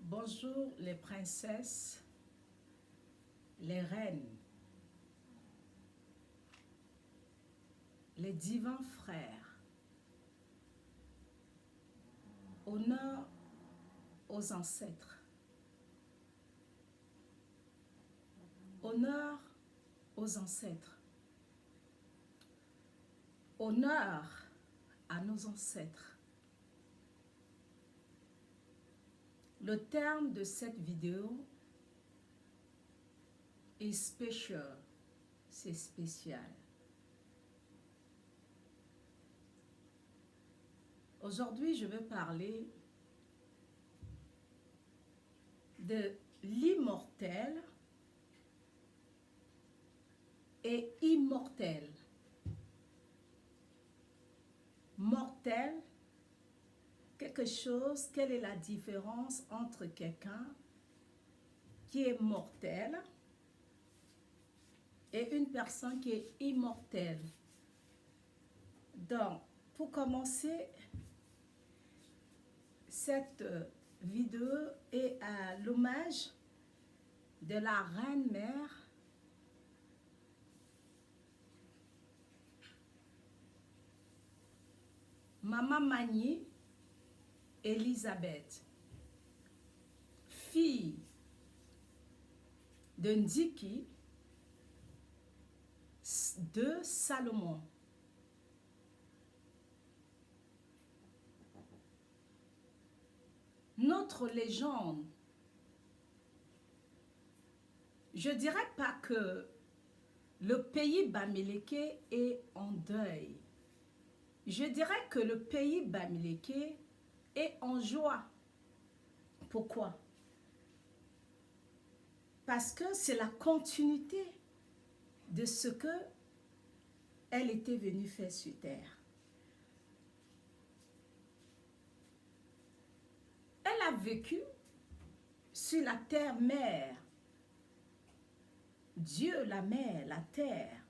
Bonjour les princesses, les reines, les divins frères. Honneur aux ancêtres. Honneur aux ancêtres. Honneur à nos ancêtres. Le terme de cette vidéo est special. C'est spécial. Aujourd'hui, je veux parler de l'immortel et immortel. Mortel, quelque chose, quelle est la différence entre quelqu'un qui est mortel et une personne qui est immortelle. Donc, pour commencer, cette vidéo est à l'hommage de la reine-mère Maman Magny Elisabeth, fille de Ndiki de Salomon. Notre légende, je ne dirais pas que le pays Bamileke est en deuil. Je dirais que le pays Bamileke est en joie. Pourquoi? Parce que c'est la continuité de ce que elle était venue faire sur terre. Elle a vécu sur la terre-mère, Dieu, la mer, la terre,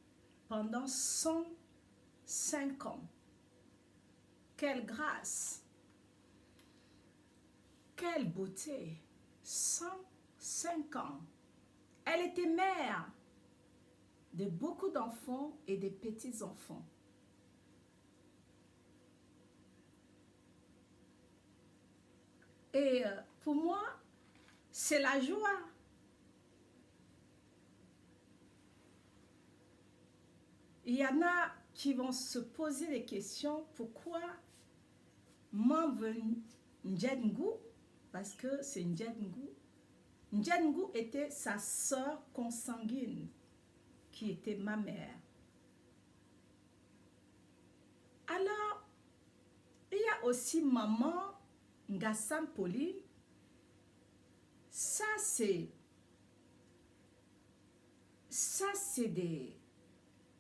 pendant 105 ans. Quelle grâce! Quelle beauté! 105 ans. Elle était mère de beaucoup d'enfants et de petits-enfants. Et pour moi, c'est la joie. Il y en a qui vont se poser des questions. Pourquoi Mamven Ndjengu, parce que c'est Ndjengu. Ndjengu était sa sœur consanguine, qui était ma mère. Alors, il y a aussi maman Ngassam Pauline. Ça, c'est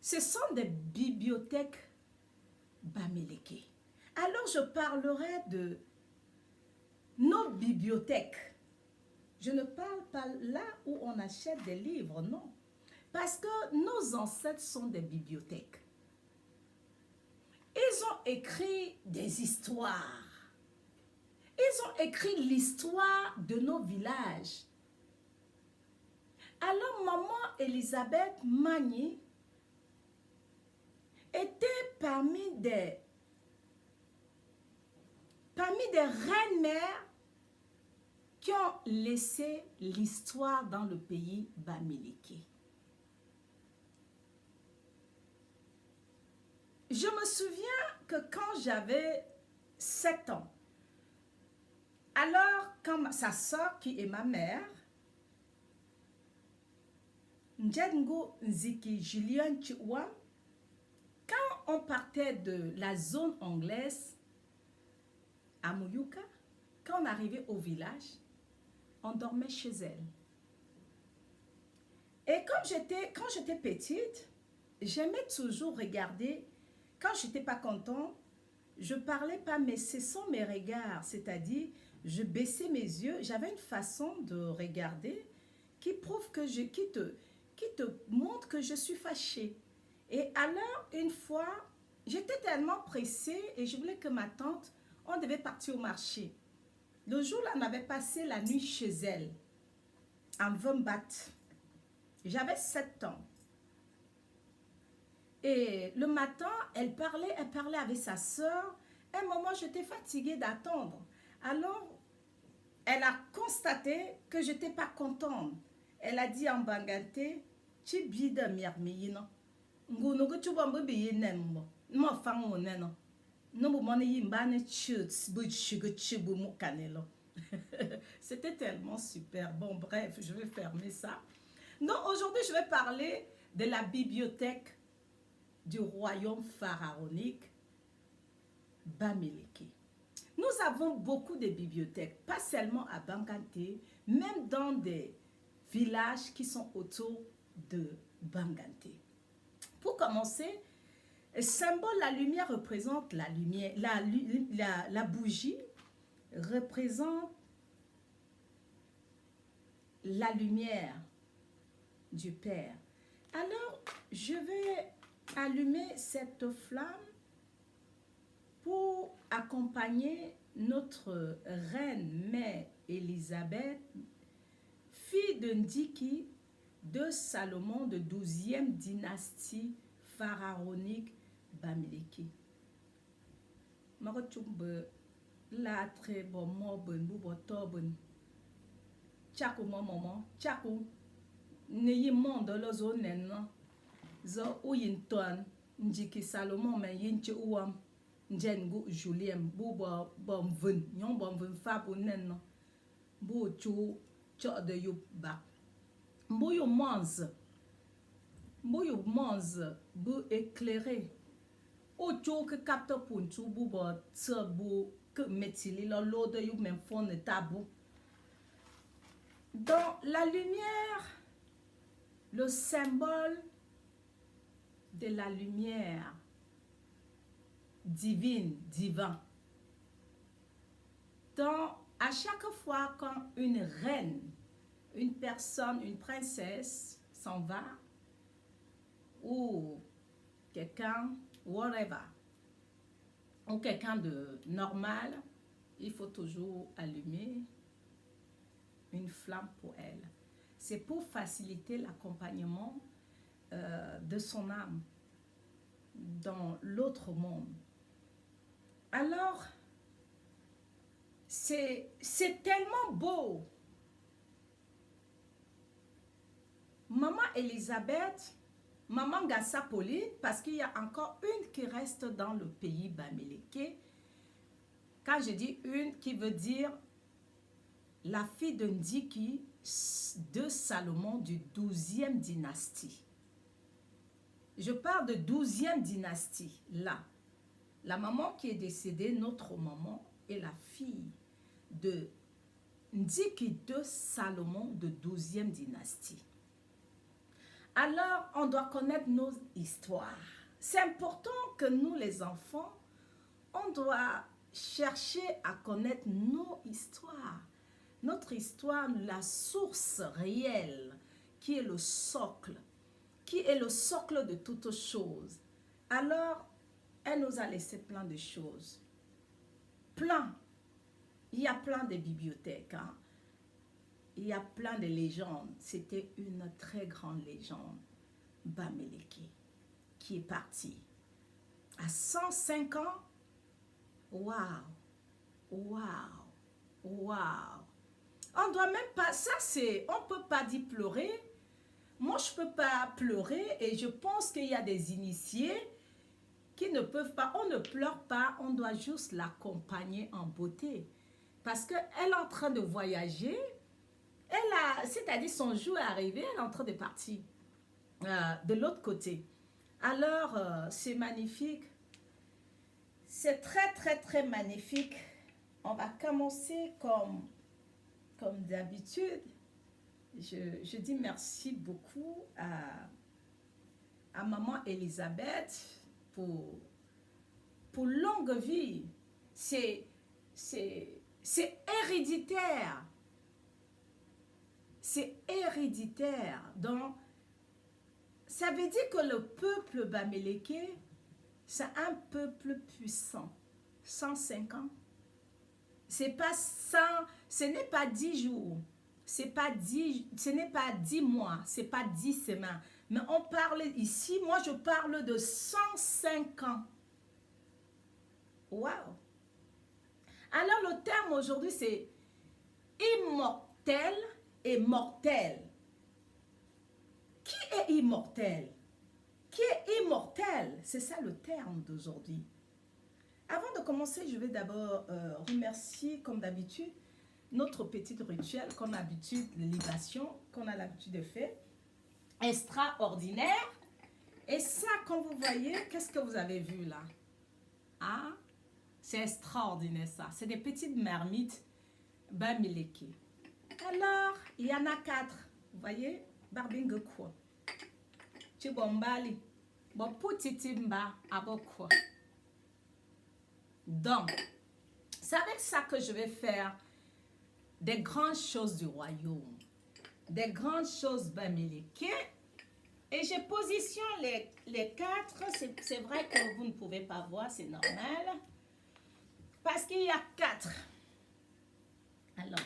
ce sont des bibliothèques Bamileke. Alors, je parlerai de nos bibliothèques. Je ne parle pas là où on achète des livres, non. Parce que nos ancêtres sont des bibliothèques. Ils ont écrit des histoires. Ils ont écrit l'histoire de nos villages. Alors, maman Elisabeth Magny était parmi des reines-mères qui ont laissé l'histoire dans le pays Bamileke. Je me souviens que quand j'avais 7 ans, alors quand sa soeur qui est ma mère, Ndjengu Nziki Julien Chiouam, quand on partait de la zone anglaise à Mouyouka, quand on arrivait au village, on dormait chez elle. Et quand j'étais petite, j'aimais toujours regarder. Quand je n'étais pas contente, je ne parlais pas, mais ce sont mes regards. C'est-à-dire, je baissais mes yeux. J'avais une façon de regarder qui prouve que qui te montre que je suis fâchée. Et alors, une fois, j'étais tellement pressée et je voulais que ma tante, on devait partir au marché. Le jour-là, on avait passé la nuit chez elle, en Vembat. J'avais 7 ans. Et le matin, elle parlait avec sa soeur. À un moment, j'étais fatiguée d'attendre. Alors, elle a constaté que je n'étais pas contente. Elle a dit en bangante, tu bide miarmiyino. Ngunugu tu bombe biyinembo. Mo fango neno. No mo moni yimbane chut bu chugu chubu mu kanelo. C'était tellement super. Bon, bref, je vais fermer ça. Donc, aujourd'hui, je vais parler de la bibliothèque du royaume pharaonique Bamileke. Nous avons beaucoup de bibliothèques, pas seulement à Bangante, même dans des villages qui sont autour de Bangante. Pour commencer, le symbole, la lumière représente la lumière, la bougie représente la lumière du Père. Alors, je vais allumer cette flamme pour accompagner notre reine mère Élisabeth, fille de Ndiki, de Salomon de 12e dynastie pharaonique Bamileke. Marotumbe la très bon mobon bubotobon. Tchako maman, tchako. Neyi monde lo zo nenno. Zo uyinton Ndiki Salomon men yinche uwam. Njengu Julien bu bom vun, yon bom vun fa bu nenno. Bu chu cho de yu bak. Bu yu monze bu éclairé. O chu que capte punchu bu bo tse bu que metili lo de yu men fon de tabou. Dans la lumière, le symbole de la lumière divine, divin. Donc, à chaque fois quand une reine, une personne, une princesse s'en va, ou quelqu'un, whatever, ou quelqu'un de normal, il faut toujours allumer une flamme pour elle. C'est pour faciliter l'accompagnement de son âme dans l'autre monde. Alors, c'est tellement beau. Maman Elisabeth, maman Gassa Pauline, parce qu'il y a encore une qui reste dans le pays Bamileke. Quand je dis une, qui veut dire la fille de Ndiki de Salomon du 12e dynastie. Je parle de 12e dynastie, là. La maman qui est décédée, notre maman, est la fille de Ndiki de Salomon de 12e dynastie. Alors, on doit connaître nos histoires. C'est important que nous, les enfants, on doit chercher à connaître nos histoires. Notre histoire, la source réelle, qui est le socle de toutes choses. Alors, elle nous a laissé plein de choses. Plein. Il y a plein de bibliothèques. Hein. Il y a plein de légendes. C'était une très grande légende. Bamileke, qui est partie. À 105 ans, waouh, waouh, waouh. On doit même pas, ça c'est, on peut pas dire pleurer. Moi, je peux pas pleurer et je pense qu'il y a des initiés qui ne peuvent pas, on ne pleure pas, on doit juste l'accompagner en beauté. Parce qu'elle est en train de voyager, c'est-à-dire son jour est arrivé, elle est en train de partir de l'autre côté. Alors, c'est magnifique. C'est très, très, très magnifique. On va commencer comme d'habitude. Je dis merci beaucoup à maman Elisabeth pour longue vie. C'est héréditaire. C'est héréditaire. Donc, ça veut dire que le peuple Bamileke, c'est un peuple puissant. 105 ans. c'est pas 100, ce n'est pas 10 jours, ce n'est pas 10 mois, ce n'est pas 10 semaines. Mais on parle ici, moi je parle de 105 ans. Wow! Alors le terme aujourd'hui c'est immortel et mortel. Qui est immortel? Qui est immortel? C'est ça le terme d'aujourd'hui. Avant de commencer, je vais d'abord remercier, comme d'habitude, notre petit rituel qu'on a l'habitude, de libation, qu'on a l'habitude de faire. Extraordinaire. Et ça, quand vous voyez, qu'est-ce que vous avez vu là? Ah, c'est extraordinaire ça. C'est des petites marmites bamileke. Alors, il y en a 4. Vous voyez? Barbingue quoi? Chibombali. Bon, poutitimba, abo quoi? Donc, c'est avec ça que je vais faire des grandes choses du royaume. Des grandes choses bamileke. Et je positionne les 4. C'est vrai que vous ne pouvez pas voir, c'est normal. Parce qu'il y a 4. Alors,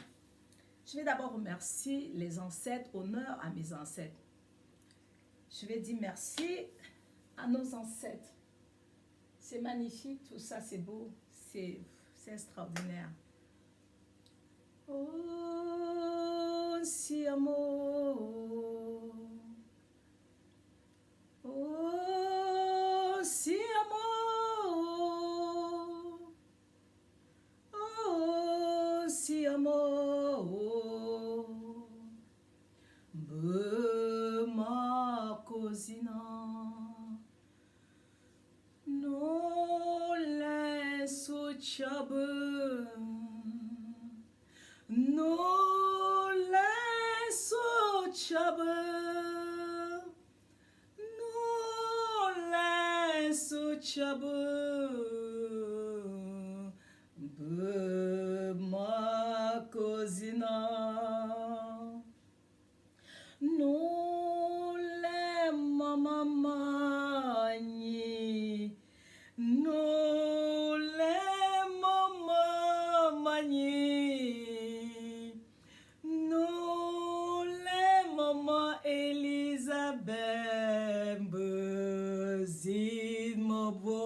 je vais d'abord remercier les ancêtres, honneur à mes ancêtres. Je vais dire merci à nos ancêtres. C'est magnifique, tout ça, c'est beau, c'est extraordinaire. Oh, si amour. Oh, si amour. Oh, si amour. Bema cosina. No laisse chabe. No laisse chabe. No laisse chabe. Bema cosina. No le mama ni. No le mama ni. No le mama Elisabeth bezin mabo.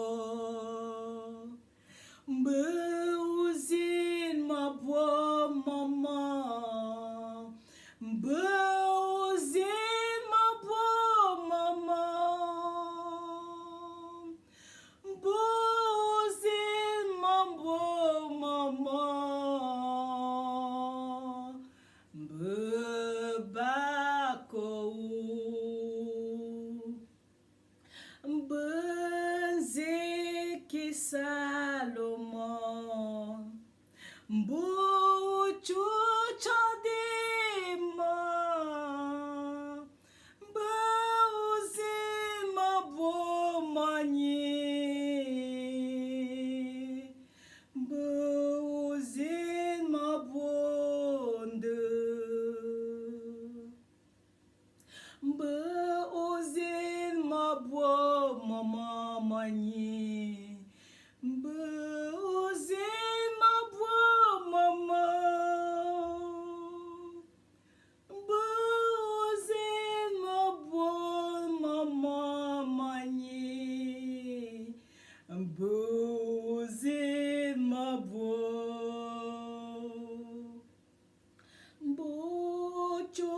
Bezin mabo mama. Bezin mabo mama. Bezin mabo mama. Bebako. Benzeki Salomon. Buchu chadima. Beuzima bomani. Beuzima bonde. Beuzima bomama mani. Beuzima bomama. Beuzima bomama mani. Beuzima bo. Bocho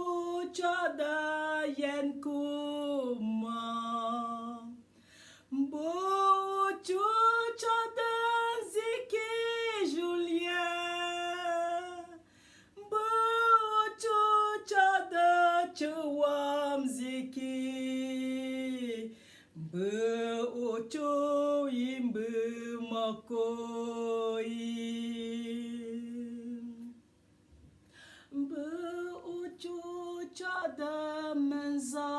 chada yen kuma. Bocho chada ziki Julien. Bocho chada chuam ziki. Bocho imbe makoi. Beocho chada menza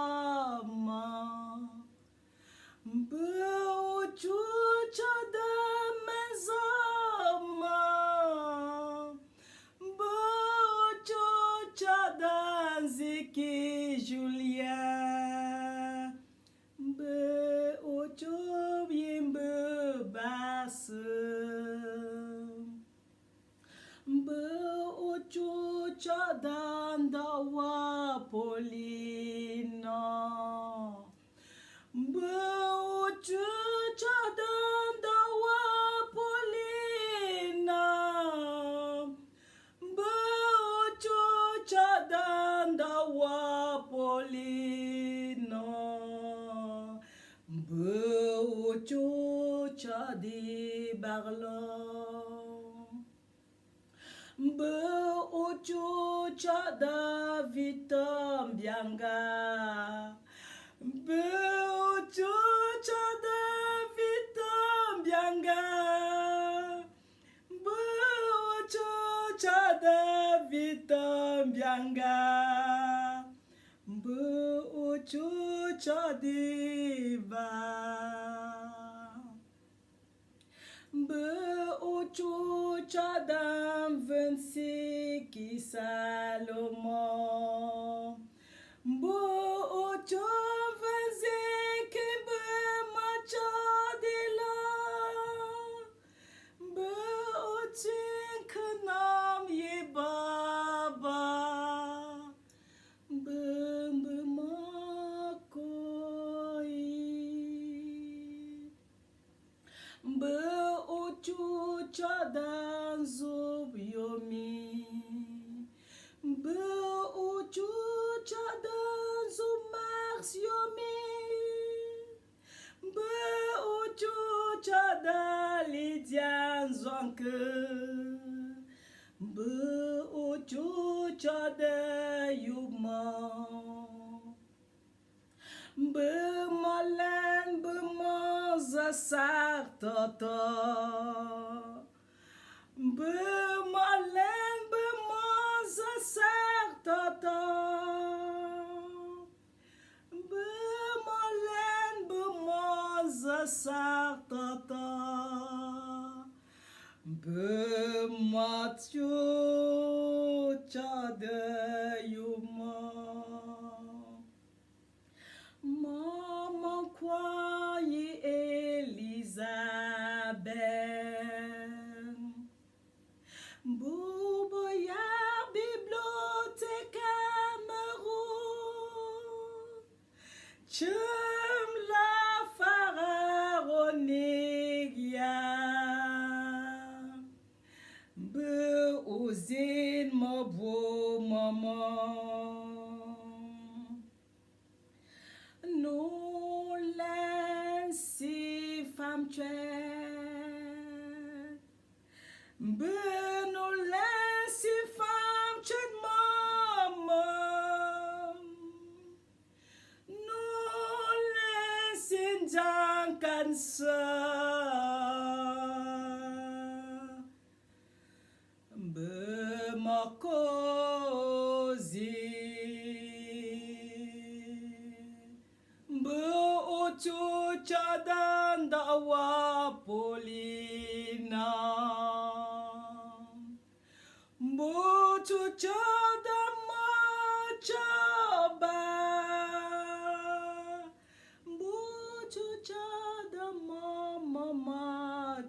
chadanda wapolina. Mbuchu chadanda wapolina. Mbuchu chadanda wapolina. Mbuchu chadi barlo. Mbuchu chada vitam bianga. Mbuchu chada vitam bianga. Mbuchu chada vitam bianga. Mbuchu chadiva. Mbuchu chadam vensiki Salomon. Mbuchu vensiki bemachadila. Mbuchu kanam ye baba. Mbuchu chadan zub yomi. Mbuchu chadan zub mars yomi. Mbuchu chadan lidian zonke. Mbuchu chadan yuma. Bemalen bemoza sartata. Bemalen bemoza sartata. Bemalen bemoza sartata. Bematyo chade yuma. Maman croyait Elisabeth. Bouboyard, bibliothèque Cameroun. Chum la pharaonigia. Beouzine, mon beau maman. Nous laissons femme tuette. Nous laissons femme tuette, maman. Nous laissons jankan sa. Makozi. Mbuchu chadanda wapolina. Mbuchu chadama chaba. Mbuchu chadama mama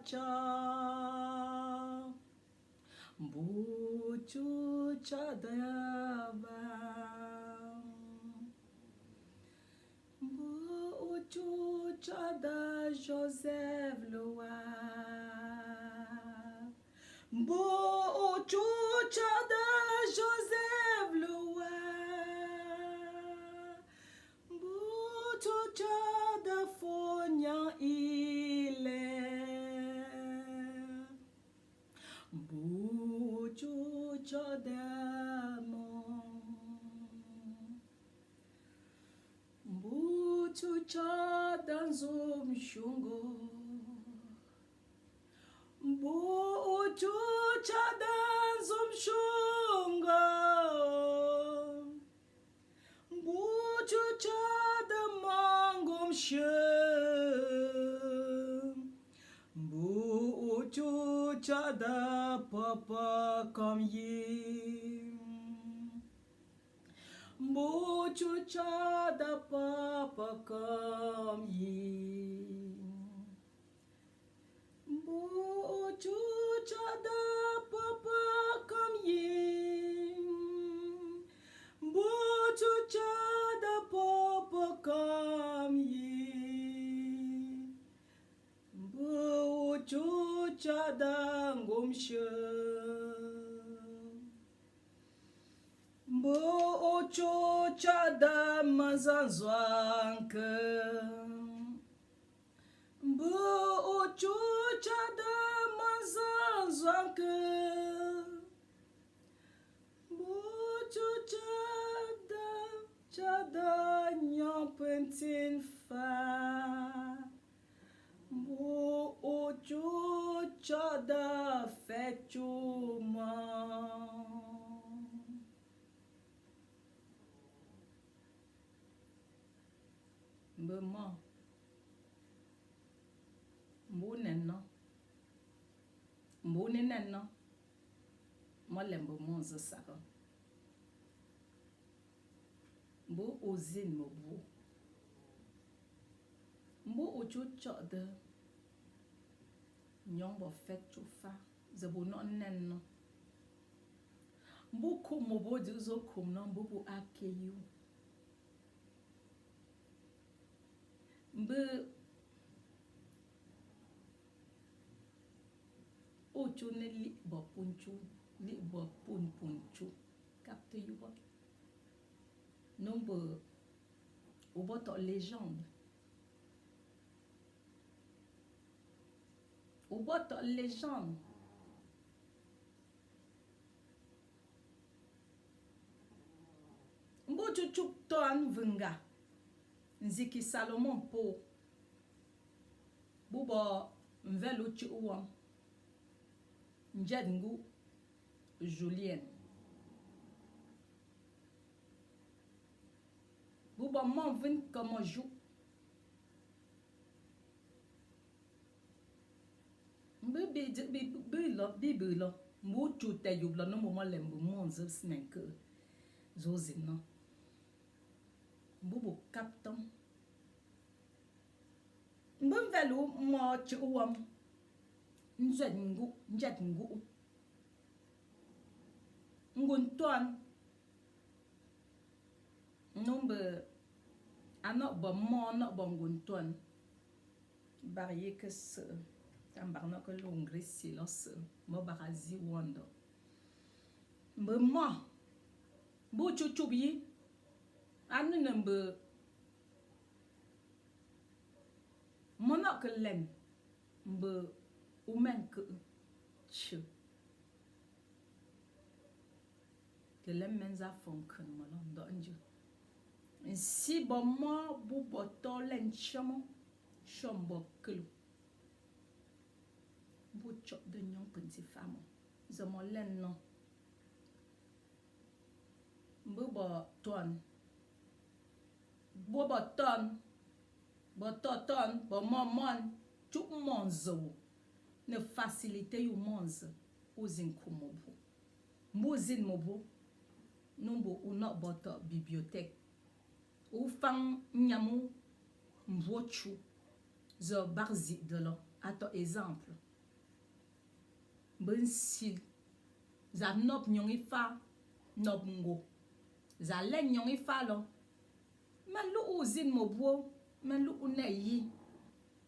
cha. Mbuchu chadaba. Mbuchu chada Joseph Loa. Mbuchu chada Joseph Loa. Mbuchu chada Fonya ile. Mbuchu chada Mbuchu chadan zum shungo. Mbuchu chadan zum shungo. Mbuchu chadan mangum shum. Mbuchu chada papa comme yim. Mbuchu chada papa comme yim. Mbuchu chada papa comme yim. chada ngomshe Mbo ocho chada mazanzwanke Mbo ocho chada mazanzwanke Mbo ocho chada nyampentin fa Mbo ocho chada fechuma Mbo mo Mbo nenno Mbo nenno Mo lembo monzo sako Mbo ozin mo bo Mbo ocho chada Nyombo fechufa Zabo no nenno Mbo komo bo dizo komno mbo bo akeyu Mbo ocho ne li bo punchu li bo punchu capte you ba nombo oboto légende Mbo chuchup to an vunga Nziki Salomon po Bubo mvelu chi uwam Njedngu Julien Bubo mon vin comme jou Bibi lo Mbo chute yublo no mo lembo monzo snenke Zozin no Mbo captain Mbo velu mo chi uwam Njedngu Nguntuan Nombe Anok bo mo anok bo nguntuan Barye ke se Tambarno ke longre silence Mo barazi wando Mbe mo Mbo chuchubi Anu nembe Monok ke len Mbe Umen ke Che Que lem menza fonken malon do anju Si bo mo bu boto len chamo Chombo kelu Bu chop de nyon pensi famo Zomo len no Mbo bo ton Bo ton Bo toton Bo mon Chuk monzo Ne facilite yu monzo Ozin kumobu Mbo zin mobu Nombo unok boto bibliothèque Ou fang nyamu Mvochu Zo barzi de lo Ato exemple Ben sil Za nop nyongi fa Nop ngo Za len nyongi fa lo Men lu uzin mobu Men lu uneyi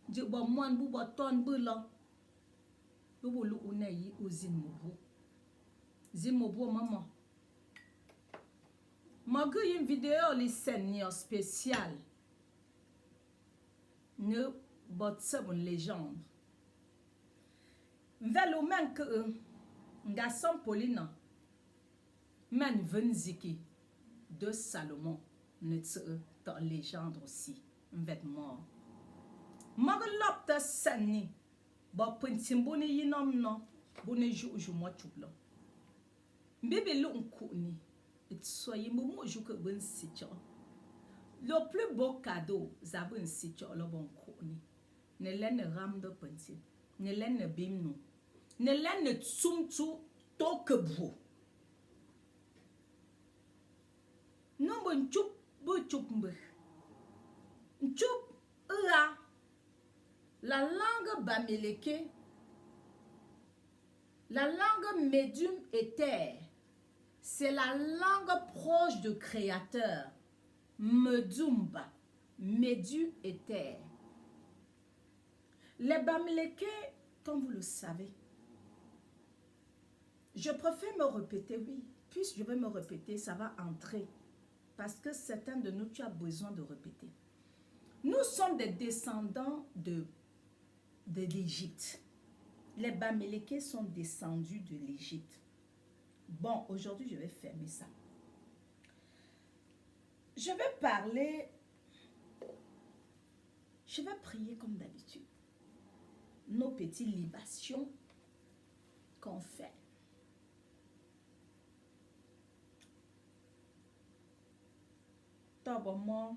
Je bo mwan bu boton bu lo Lu lu uneyi uzin mobu Zin mobu maman Magu yin video li sen yo spécial Ne bot sebon légende Velo men ke Nga son Paulina Men venziki De Salomon Ne tse ta légende aussi Mvet mort Magu lopte sen ni Bo pentim boni yinom no Boni jou mo chublo Bibi lu nkou ni Soyez momo jouke bon sitio. Le plus beau cadeau, zabun sitio lo bon koni. Ne len ram de pensi. Ne len bim no. Ne len tsumtu to kebou. Non bon chup bo chup mbe. Chup la langue bamileke. La langue médium éther. C'est la langue proche du Créateur. Medumba, Médu et terre. Les Bamileke, comme vous le savez, Je préfère me répéter, oui. Puisque je vais me répéter, ça va entrer. Parce que certains de nous, tu as besoin de répéter. Nous sommes des descendants de l'Égypte. Les Bamileke sont descendus de l'Égypte. Bon, aujourd'hui, je vais fermer ça. Je vais parler, je vais prier comme d'habitude. Nos petites libations qu'on fait. Bon,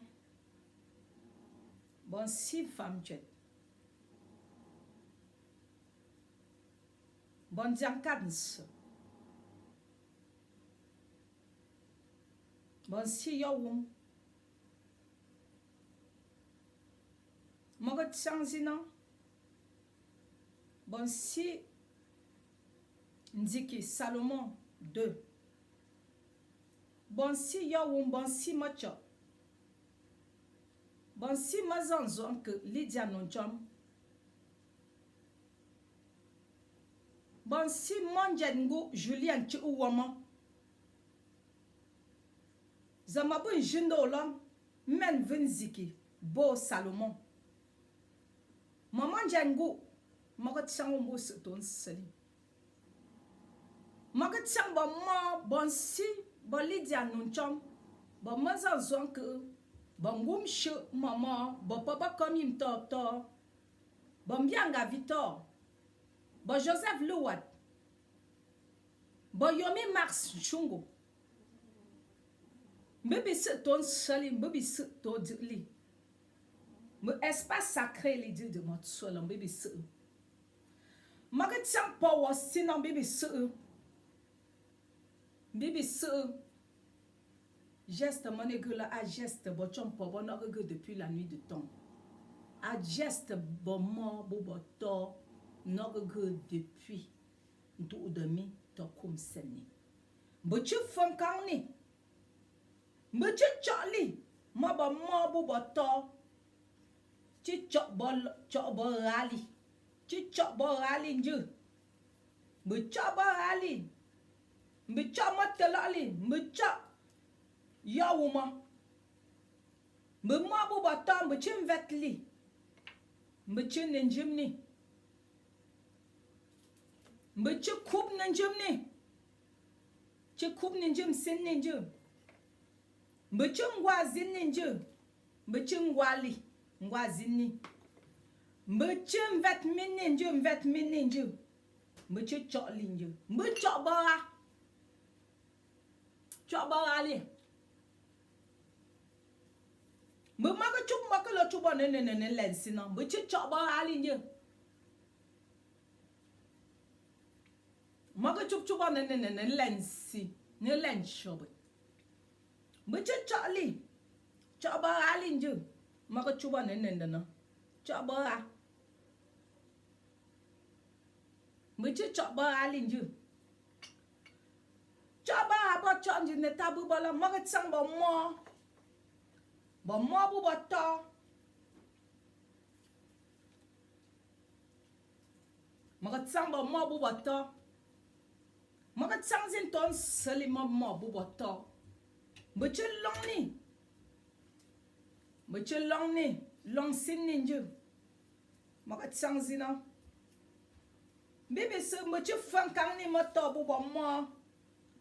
bon, si femme tu es. Bon, diankadns. Bon, si yawum. Mogot chanzina. Bon, si Ndiki Salomon 2. Bon, si yawum, bon, si macho. Bon, si mazanzon que Lydia non-chom. Bon, si monjengu Julien chi uwama. Zamabun jindo lang men vinziki bo Salomon. Maman jengu magot changu se ton seli. Magot chang bon si bon Lydia non-chom. Bon mazanzon que bon goum che maman bon papa comme im to. Bon bianga Victor. Bon Joseph Louat. Bon Yomi Max Chungo. Mbebe se ton soli, mbebe se ton li. Me espace sacré les dieux de mon sol, mbebe se. Magat sang power sinon mbebe se. Mbebe se. Geste mon église à geste bon chom bon depuis la nuit de temps. À geste bon mort bon to n'orgue depuis d'où demi to comme seni. Bochu fonkani. Bochu chali. Ma bon mort bon to. Chi chop bon rali. Chi chop bon rali nju. Bochu bon rali. Bochu motelali. Bochu Yawuma. Me mabu batam me chim vetli. Me chin ninjimni. Me chikub ninjimni. Chikub ninjim sin ninjim. Me chingwa zin ninjim. Me chingwali. Ngwa zinni. Me chim vet min ninjim. Me chok linjim. Me chok bara. Chok bara li. Me maga chup makalo chuba ne lensi na. Me chok bara ali nje. Maga chuba ne lensi. Ne lenshobe. Me chok li. Chok bara ali nje. Maga chuba ne na. Chok bara. Me chok bara ali nje. Chok bara ba chok nje ne tabu bala. Maga sang ba mo. Bon moi bu bato. Magat sang ba mo bu bato. Magat sang zin ton seli mo bu bato. Beche long ni. Long sin ninju. Magat sang zina. Bibi se beche fankang ni moto bu ba mo.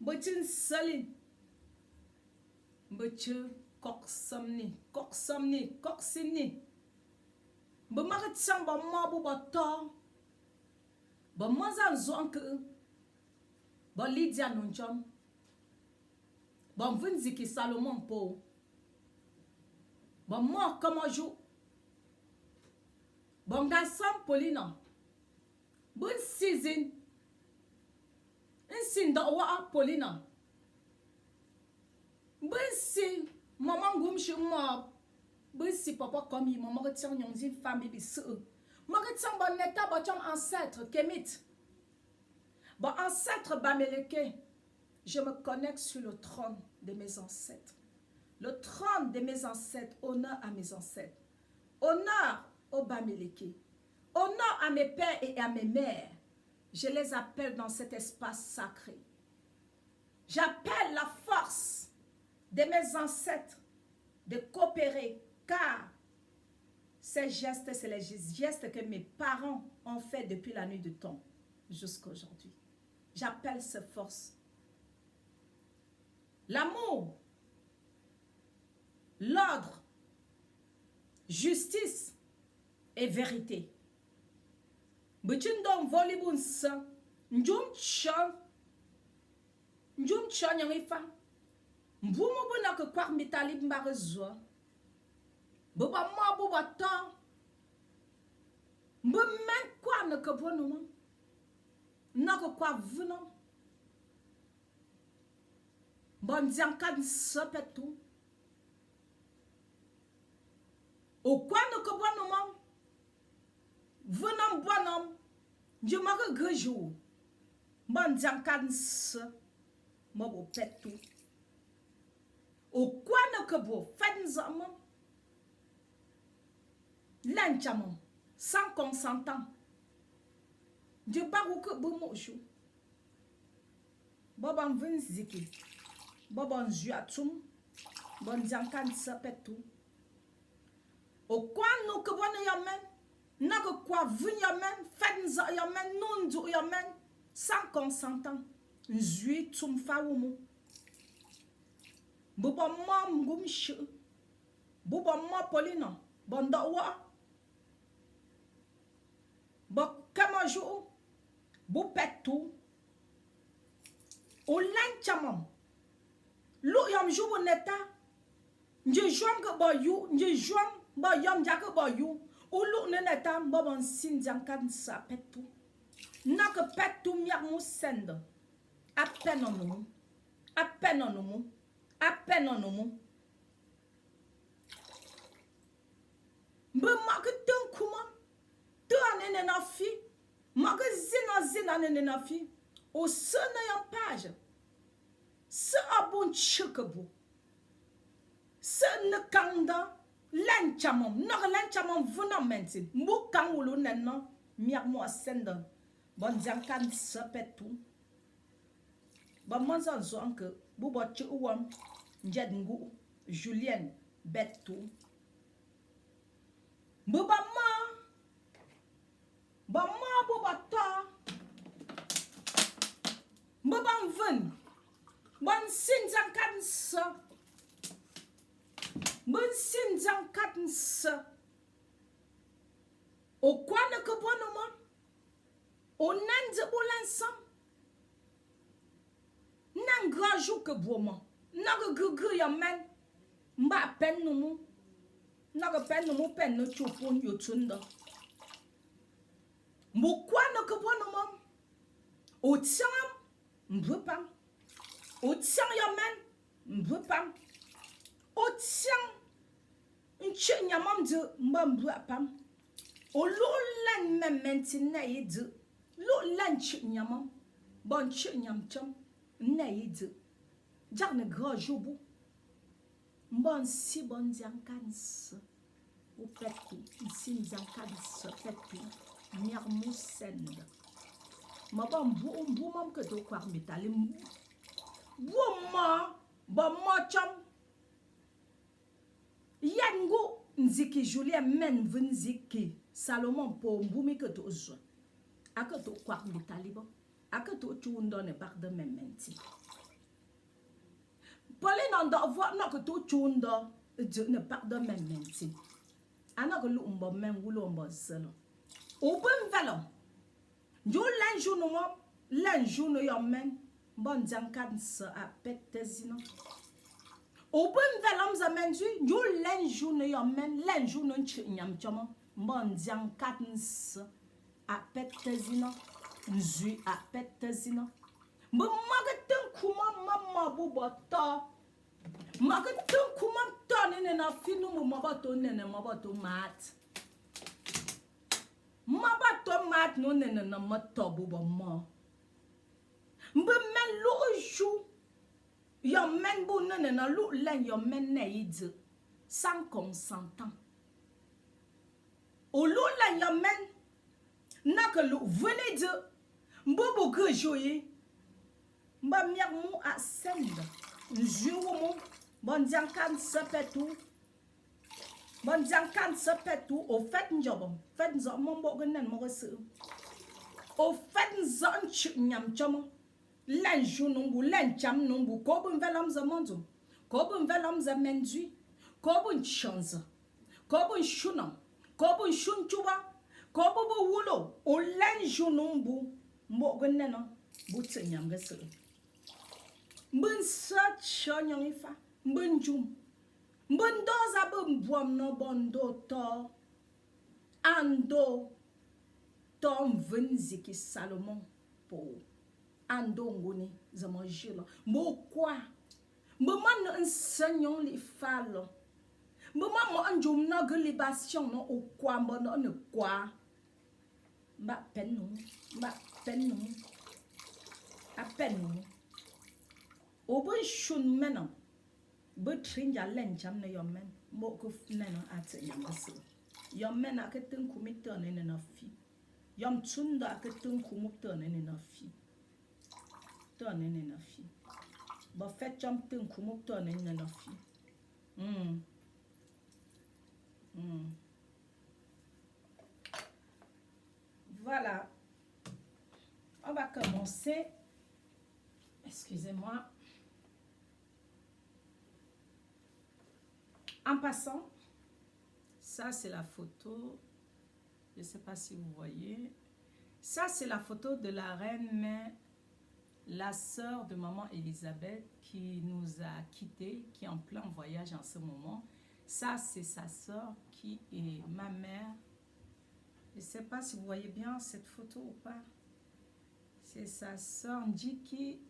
Beche seli. Beche kok somni. Ba magat sang ba ma bu ba to. Ba mazan zon ke. Ba Lydia non-chom. Ba vinziki Salomon po. Ba ma kamajou. Ba ngasam Polina. Bun season. Insin da wa Polina. Bun si maman goum chuma. Ben si papa comme il maman retient une femme bibi se. Ma retient bon état ba cham ancêtre Kemit. Bon ancêtre Bamileke. Je me connecte sur le trône de mes ancêtres. Le trône de mes ancêtres, honneur à mes ancêtres. Honneur au Bamileke. Honneur à mes pères et à mes mères. Je les appelle dans cet espace sacré. J'appelle la force de mes ancêtres de coopérer, car ces gestes, c'est les gestes que mes parents ont fait depuis la nuit du temps jusqu'à aujourd'hui. J'appelle ces forces. L'amour, l'ordre, justice et vérité. Butindom volibun sa, njum chan yang ifa. Mbumo bona ke kwak mitali mbare zo. Boba ma boba ta. Mbe men kwa ne ke bono ma. Na ke kwa vuno. Bon dian kad sa petou. O kwa ne ke bono ma. Venam bonam. Je m'arrête grejou. Bon dian kad sa. Mo bo petou. O kwa ne ke bo fed nzamam. L'anchamam, sans consentant. Je barou que boumouchou. Boban vin ziki. Boban juatum. Bon jankan sapetou. O kwa nou que bon yamen. Na que kwa vin yamen. Fed nza yamen. Nundu yamen. Sans consentant. Juatum faoumou. Boban mam gumshu. Boban ma polina. Bon dawa. Bon, comment je vous petou au l'anchamam l'eau yam joue neta je joue que boyou je joue boyam jaque boyou ou l'eau neta bon sin jankan sa petou n'a que petou miak mou send à peine en nous à peine en nous à peine en nous me marque ton comment ane na fi magazine ane na fi o se na yan page se abon chikebu se ne kanda lanchamam na lanchamam vuna menti mbu kangulu nenno miak mo senda bon jankan sapetu ba manzan zo anke bu bo chi uwam njedngu Julien betu bu ba ma ba ma bo bata ban ven ban sin jang kan sa ban sin jang kan sa o kwa ne ke bono mo o nan de bolansan nan grajou ke bomo na gugu ya men mba pen no mu na ga pen no mu pen no chupon yo tunda Mukwa no ke bono mom. O tiam mbupam. O tiam yamen mbupam. O tiam nche nyamam de mbupam. O lo lan mementi na yidu. Lo lan che nyamam. Bon che nyam cham na yidu. Jak ne gra jobu. Mbon si bon diankans. O petu si diankans petu. Miar moussend. Ma bon bou mam que to kwar metali. Bou ma ba ma cham. Yango nziki Julien men vnziki Salomon po mbumi que to zo. Aka to kwar metali bon. Aka to chundo ne bar de mementi. Pole nan do vo na que to chundo ne bar de mementi. Ana ko lu mbo men wulo mbo selo. Ou ben velon. Yo lanjou no mom, lanjou no yon men, bon jankan sa apet tezino. Ou ben velon zamen du, yo lanjou no yon men, lanjou no nchi nyam chama, bon jankan sa apet tezino, nzui apet tezino. Bon magaten kuma mama bubata. Magaten kuma tani na finu mo mabato nene mabato mat. Mabato mat no nene na matobu ba ma. Mbe men lo jou. Yo men bo nene na lo len yo men na yid. Sans consentant. O lo len yo men. Na que lo venez de. Mbobo que joye. Mba miarmu a send. Njumu. Bon diankan sepetu. Bon diankan sepetu. Au fait njobom. Fait nzo mombo genen mo se. Au fait nzo nyam chomo. Len junumbu len cham numbu. Kobun velam za monzo. Kobun velam za mendui. Kobun chonza. Kobun shunam. Kobun shunchuba. Kobun wulo. O len junumbu. Mo genen butse nyam gese. Mbun sa chanyang ifa. Mbun jum. Mbun doza bun buam no bondo to. Ando. Tom venziki Salomon po. Ando ngoni zamajilo. Mo kwa. Mbo man enseignant li falo. Mbo man mo anjum na libation no o kwa mbo no ne kwa. Mba pen no. Mba pen no. A pen no. Obo shun mena. Bo trinja len jam na yo men. Mo ko nena at yamase. Yo men a ketun kumito ne na fi. Yom tunda a ketun kumito ne na fi. To ne na fi. Bo fait jam tun kumito ne na fi. Voilà. On va commencer. Excusez-moi. En passant, ça c'est la photo, je ne sais pas si vous voyez, ça c'est la photo de la reine, mais la sœur de maman Elisabeth qui nous a quittés, qui est en plein voyage en ce moment. Ça c'est sa sœur qui est ma mère. Je ne sais pas si vous voyez bien cette photo ou pas. C'est sa sœur Nziki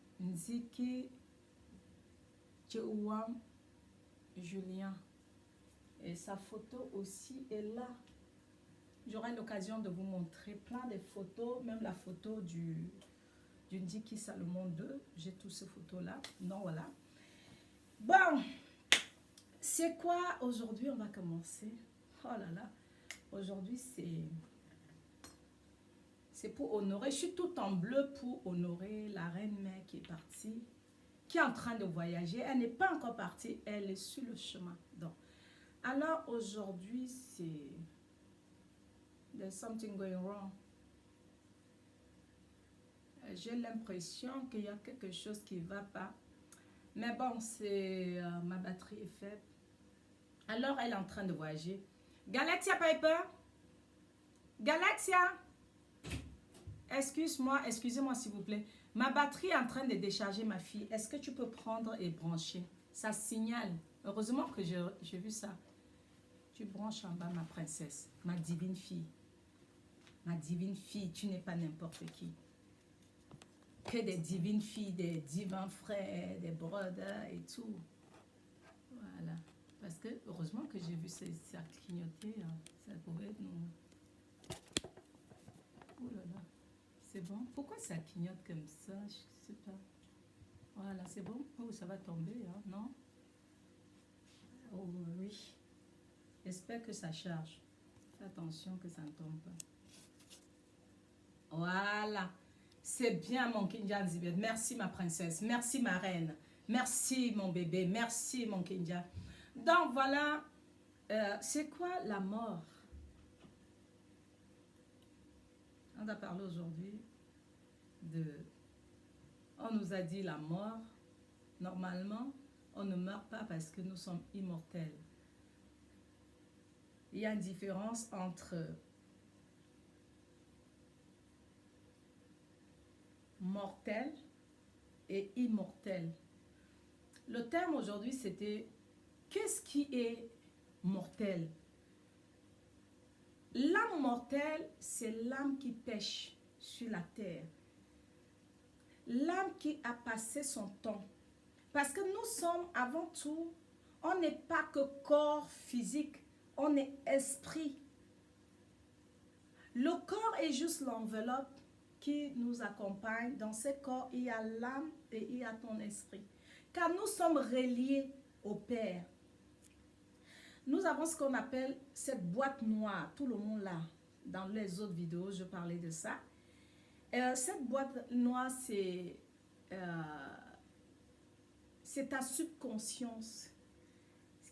Tchouam Julien. Et sa photo aussi est là. J'aurai l'occasion de vous montrer plein de photos, même la photo du Ndiki Salomon 2. J'ai toutes ces photos-là. Non, voilà. Bon, c'est quoi aujourd'hui? On va commencer. Oh là là. Aujourd'hui, c'est pour honorer. Je suis tout en bleu pour honorer la reine mère qui est partie, qui est en train de voyager. Elle n'est pas encore partie. Elle est sur le chemin. Donc, alors aujourd'hui, c'est... There's something going wrong. J'ai l'impression qu'il y a quelque chose qui ne va pas. Mais bon, c'est... ma batterie est faible. Alors, elle est en train de voyager. Galaxia Piper? Galaxia? Excusez-moi s'il vous plaît. Ma batterie est en train de décharger, ma fille. Est-ce que tu peux prendre et brancher? Ça signale. Heureusement que j'ai vu ça. Tu branches en bas, ma princesse, ma divine fille. Ma divine fille, tu n'es pas n'importe qui. Que des divines filles, des divins frères, des brothers et tout. Voilà. Parce que, heureusement que j'ai vu ça clignoter. Hein. Ça pourrait être nous. Oh là là. C'est bon. Pourquoi ça clignote comme ça? Je sais pas. Voilà, c'est bon. Oh, ça va tomber, hein, non? Oh oui. J'espère que ça charge. Fais attention que ça ne tombe pas. Voilà. C'est bien mon Kinja Nzibet. Merci ma princesse. Merci ma reine. Merci mon bébé. Merci mon Kinja. Donc voilà. C'est quoi la mort? On va parler aujourd'hui de... On nous a dit la mort. Normalement, on ne meurt pas parce que nous sommes immortels. Il y a une différence entre mortel et immortel. Le terme aujourd'hui, c'était qu'est-ce qui est mortel? L'âme mortelle, c'est l'âme qui pêche sur la terre. L'âme qui a passé son temps. Parce que nous sommes avant tout, on n'est pas que corps physique, on est esprit. Le corps est juste l'enveloppe qui nous accompagne. Dans ce corps, il y a l'âme et il y a ton esprit. Car nous sommes reliés au Père. Nous avons ce qu'on appelle cette boîte noire. Tout le monde là, dans les autres vidéos, je parlais de ça. Cette boîte noire, c'est ta subconscience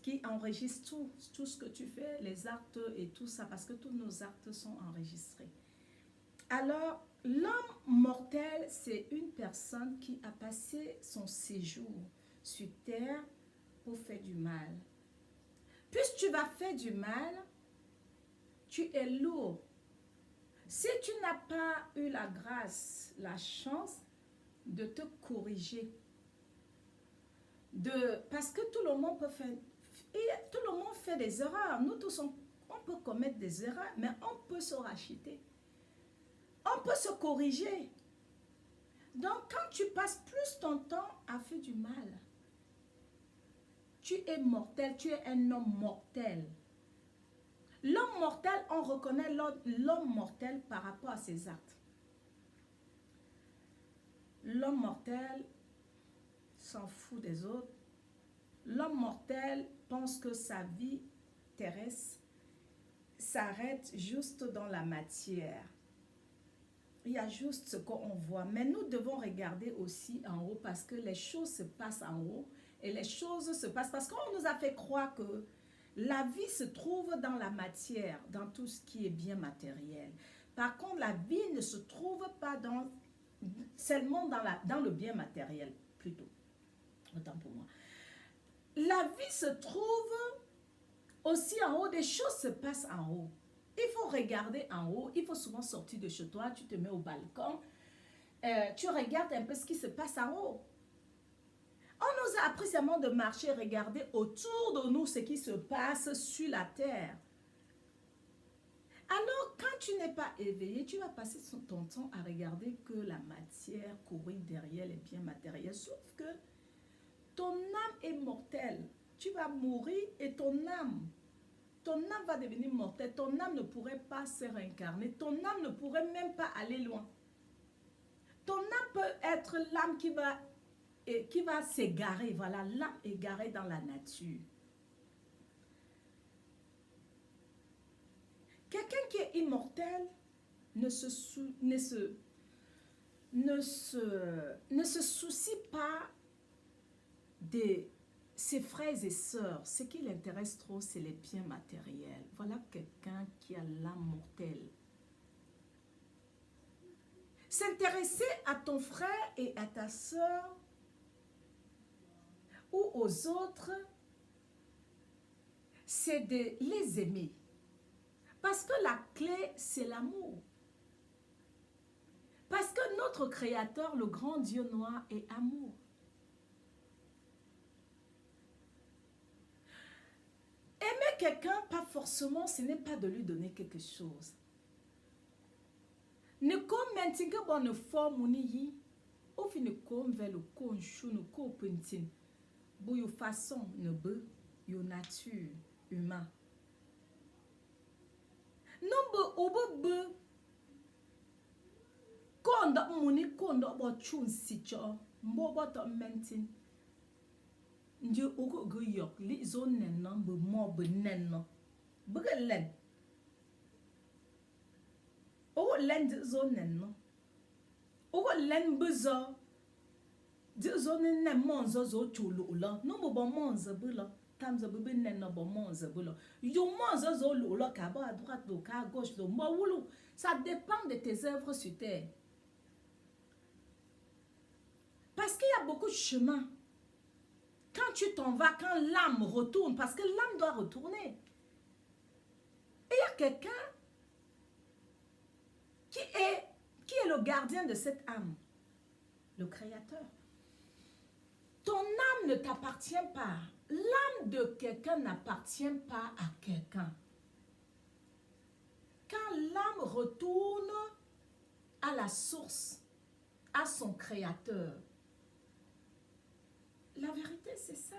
qui enregistre tout ce que tu fais, les actes et tout ça, parce que tous nos actes sont enregistrés. Alors, l'homme mortel, c'est une personne qui a passé son séjour sur terre pour faire du mal. Puisque tu vas faire du mal, tu es lourd. Si tu n'as pas eu la grâce, la chance de te corriger, parce que tout le monde peut faire, tout le monde fait des erreurs. Nous tous, on peut commettre des erreurs, mais on peut se racheter. On peut se corriger. Donc, quand tu passes plus ton temps à faire du mal, tu es mortel, tu es un homme mortel. L'homme mortel, on reconnaît l'homme mortel par rapport à ses actes. L'homme mortel s'en fout des autres. L'homme mortel pense que sa vie terrestre s'arrête juste dans la matière. Il y a juste ce qu'on voit. Mais nous devons regarder aussi en haut parce que les choses se passent en haut et les choses se passent parce qu'on nous a fait croire que la vie se trouve dans la matière, dans tout ce qui est bien matériel. Par contre, la vie ne se trouve pas seulement dans le bien matériel, plutôt. Autant pour moi. La vie se trouve aussi en haut, des choses se passent en haut. Il faut regarder en haut, il faut souvent sortir de chez toi, tu te mets au balcon, tu regardes un peu ce qui se passe en haut. On nous a appris seulement de marcher, regarder autour de nous ce qui se passe sur la terre. Alors, quand tu n'es pas éveillé, tu vas passer ton temps à regarder que la matière courir derrière les biens matériels. Sauf que ton âme est mortelle. Tu vas mourir et ton âme va devenir mortelle. Ton âme ne pourrait pas se réincarner. Ton âme ne pourrait même pas aller loin. Ton âme peut être l'âme qui va s'égarer. Voilà, l'âme égarée dans la nature. Quelqu'un qui est immortel ne se soucie pas de ses frères et sœurs. Ce qui l'intéresse trop, c'est les biens matériels. Voilà quelqu'un qui a l'âme mortelle. S'intéresser à ton frère et à ta sœur ou aux autres, c'est de les aimer. Parce que la clé, c'est l'amour. Parce que notre Créateur, le grand Dieu noir, est amour. Aimer quelqu'un, pas forcément, ce n'est pas de lui donner quelque chose. Ne comme maintenant bon ne forme ni au fin ne comme vers le conchou ne copentin. Bouillou façon ne be yo nature humain. Non be obo konda muni konda bo chun si cho mbo bo to mentin. Ndi ogo go yok li zone nen no be mo be nen no. Be len. O len di zone nen no. O len be zo. Di zone nen monzo zo chulo la. No bo monzo be la. Tamza be nen no bo monzo be la. Yo monzo zo lo la ka ba à droite do ka à gauche do mo wulu. Ça dépend de tes œuvres sur terre. Parce qu'il y a beaucoup de chemins. Quand tu t'en vas, quand l'âme retourne, parce que l'âme doit retourner. Et il y a quelqu'un qui est le gardien de cette âme, le Créateur. Ton âme ne t'appartient pas. L'âme de quelqu'un n'appartient pas à quelqu'un. Quand l'âme retourne à la source, à son Créateur, la vérité, c'est ça.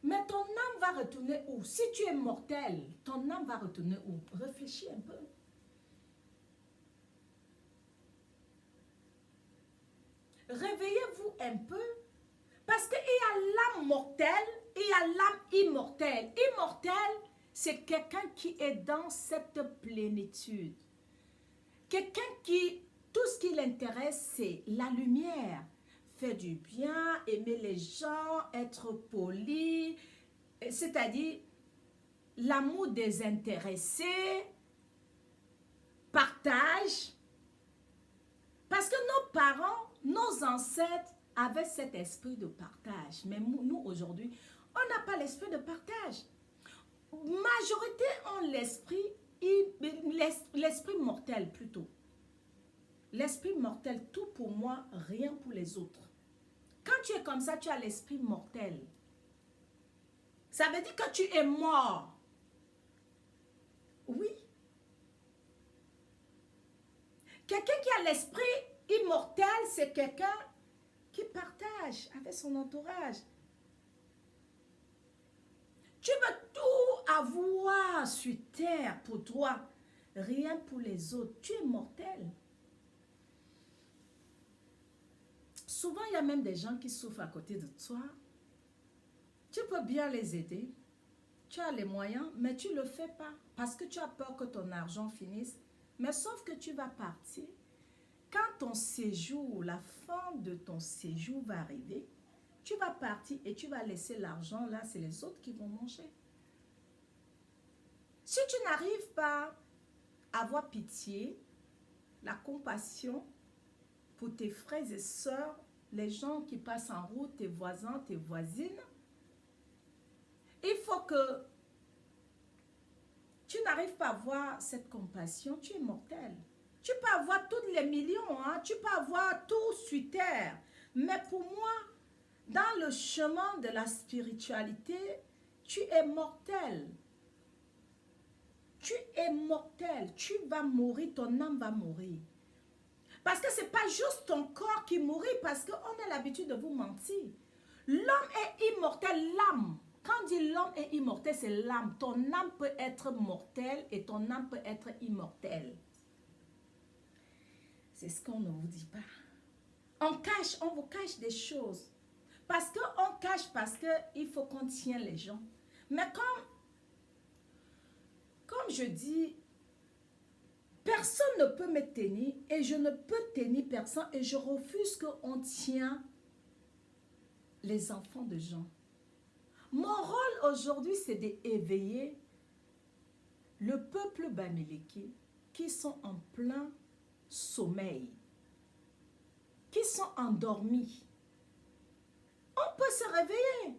Mais ton âme va retourner où? Si tu es mortel, ton âme va retourner où? Réfléchis un peu. Réveillez-vous un peu. Parce qu'il y a l'âme mortelle et il y a l'âme immortelle. Immortelle, c'est quelqu'un qui est dans cette plénitude. Quelqu'un qui, tout ce qui l'intéresse, c'est la lumière. Faire du bien, aimer les gens, être poli, c'est-à-dire l'amour désintéressé, partage. Parce que nos parents, nos ancêtres avaient cet esprit de partage. Mais nous, aujourd'hui, on n'a pas l'esprit de partage. Majorité ont l'esprit mortel plutôt. L'esprit mortel, tout pour moi, rien pour les autres. Quand tu es comme ça, tu as l'esprit mortel. Ça veut dire que tu es mort. Oui. Quelqu'un qui a l'esprit immortel, c'est quelqu'un qui partage avec son entourage. Tu veux tout avoir sur terre pour toi, rien pour les autres. Tu es mortel. Souvent, il y a même des gens qui souffrent à côté de toi. Tu peux bien les aider. Tu as les moyens, mais tu ne le fais pas parce que tu as peur que ton argent finisse. Mais sauf que tu vas partir. Quand ton séjour, la fin de ton séjour va arriver, tu vas partir et tu vas laisser l'argent là, c'est les autres qui vont manger. Si tu n'arrives pas à avoir pitié, la compassion pour tes frères et sœurs, les gens qui passent en route, tes voisins, tes voisines, il faut que tu n'arrives pas à avoir cette compassion, tu es mortel. Tu peux avoir tous les millions, hein? Tu peux avoir tout sur terre. Mais pour moi, dans le chemin de la spiritualité, tu es mortel. Tu es mortel. Tu vas mourir, ton âme va mourir. Parce que ce n'est pas juste ton corps qui mourit, parce qu'on a l'habitude de vous mentir. L'homme est immortel, l'âme. Quand on dit l'homme est immortel, c'est l'âme. Ton âme peut être mortelle et ton âme peut être immortelle. C'est ce qu'on ne vous dit pas. On vous cache des choses. Parce qu'on cache, parce qu'il faut qu'on tienne les gens. Mais comme je dis, personne ne peut me tenir et je ne peux tenir personne et je refuse qu'on tient les enfants de gens. Mon rôle aujourd'hui, c'est d'éveiller le peuple bamileke qui sont en plein sommeil, qui sont endormis. On peut se réveiller.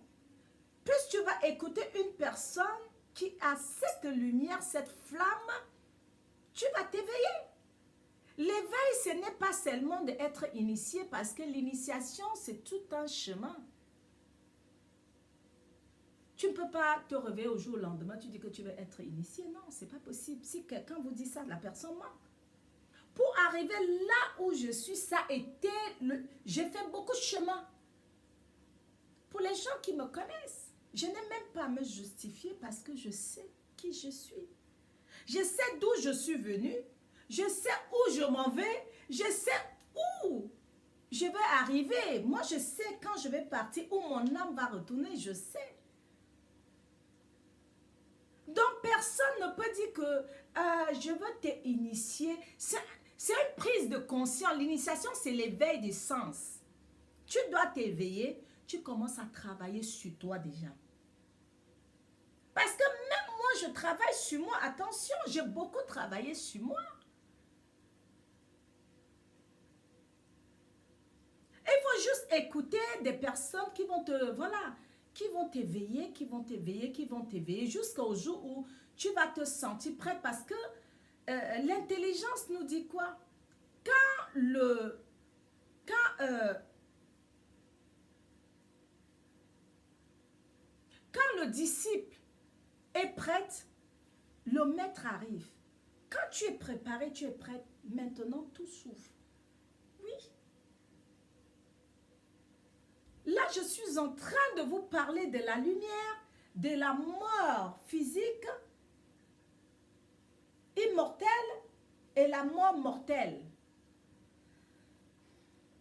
Plus tu vas écouter une personne qui a cette lumière, cette flamme, tu vas t'éveiller. L'éveil, ce n'est pas seulement d'être initié, parce que l'initiation, c'est tout un chemin. Tu ne peux pas te réveiller au jour au lendemain, tu dis que tu veux être initié. Non, ce n'est pas possible. Si quelqu'un vous dit ça, la personne ment. Pour arriver là où je suis, ça a été... J'ai fait beaucoup de chemin. Pour les gens qui me connaissent, je n'ai même pas à me justifier parce que je sais qui je suis. Je sais d'où je suis venue. Je sais où je m'en vais. Je sais où je vais arriver. Moi, je sais quand je vais partir, où mon âme va retourner. Je sais. Donc, personne ne peut dire que je veux t'initier. C'est une prise de conscience. L'initiation, c'est l'éveil des sens. Tu dois t'éveiller. Tu commences à travailler sur toi déjà. Parce que même moi, je travaille sur moi. Attention, j'ai beaucoup travaillé sur moi. Il faut juste écouter des personnes qui vont te... Voilà, qui vont t'éveiller, qui vont t'éveiller, qui vont t'éveiller jusqu'au jour où tu vas te sentir prêt. Parce que l'intelligence nous dit quoi? Quand le disciple est prêt, le maître arrive. Quand tu es préparé, tu es prête, maintenant tout s'ouvre. Oui. Là, je suis en train de vous parler de la lumière, de la mort physique, immortelle, et la mort mortelle.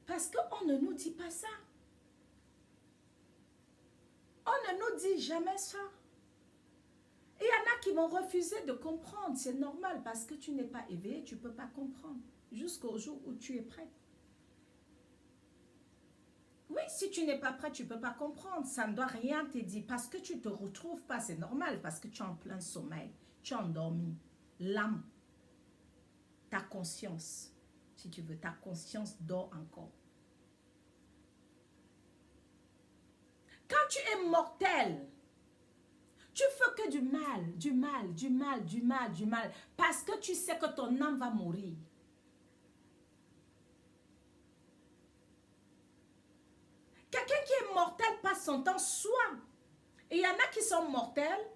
Parce qu'on ne nous dit pas ça. On ne nous dit jamais ça. Il y en a qui vont refuser de comprendre. C'est normal parce que tu n'es pas éveillé, tu ne peux pas comprendre. Jusqu'au jour où tu es prête. Oui, si tu n'es pas prêt, tu ne peux pas comprendre. Ça ne doit rien te dire. Parce que tu ne te retrouves pas, c'est normal. Parce que tu es en plein sommeil. Tu es endormi. L'âme, ta conscience, si tu veux, ta conscience dort encore. Quand tu es mortel, tu fais que du mal, du mal, du mal, du mal, du mal. Parce que tu sais que ton âme va mourir. Quelqu'un qui est mortel passe son temps soit. Et il y en a qui sont mortels,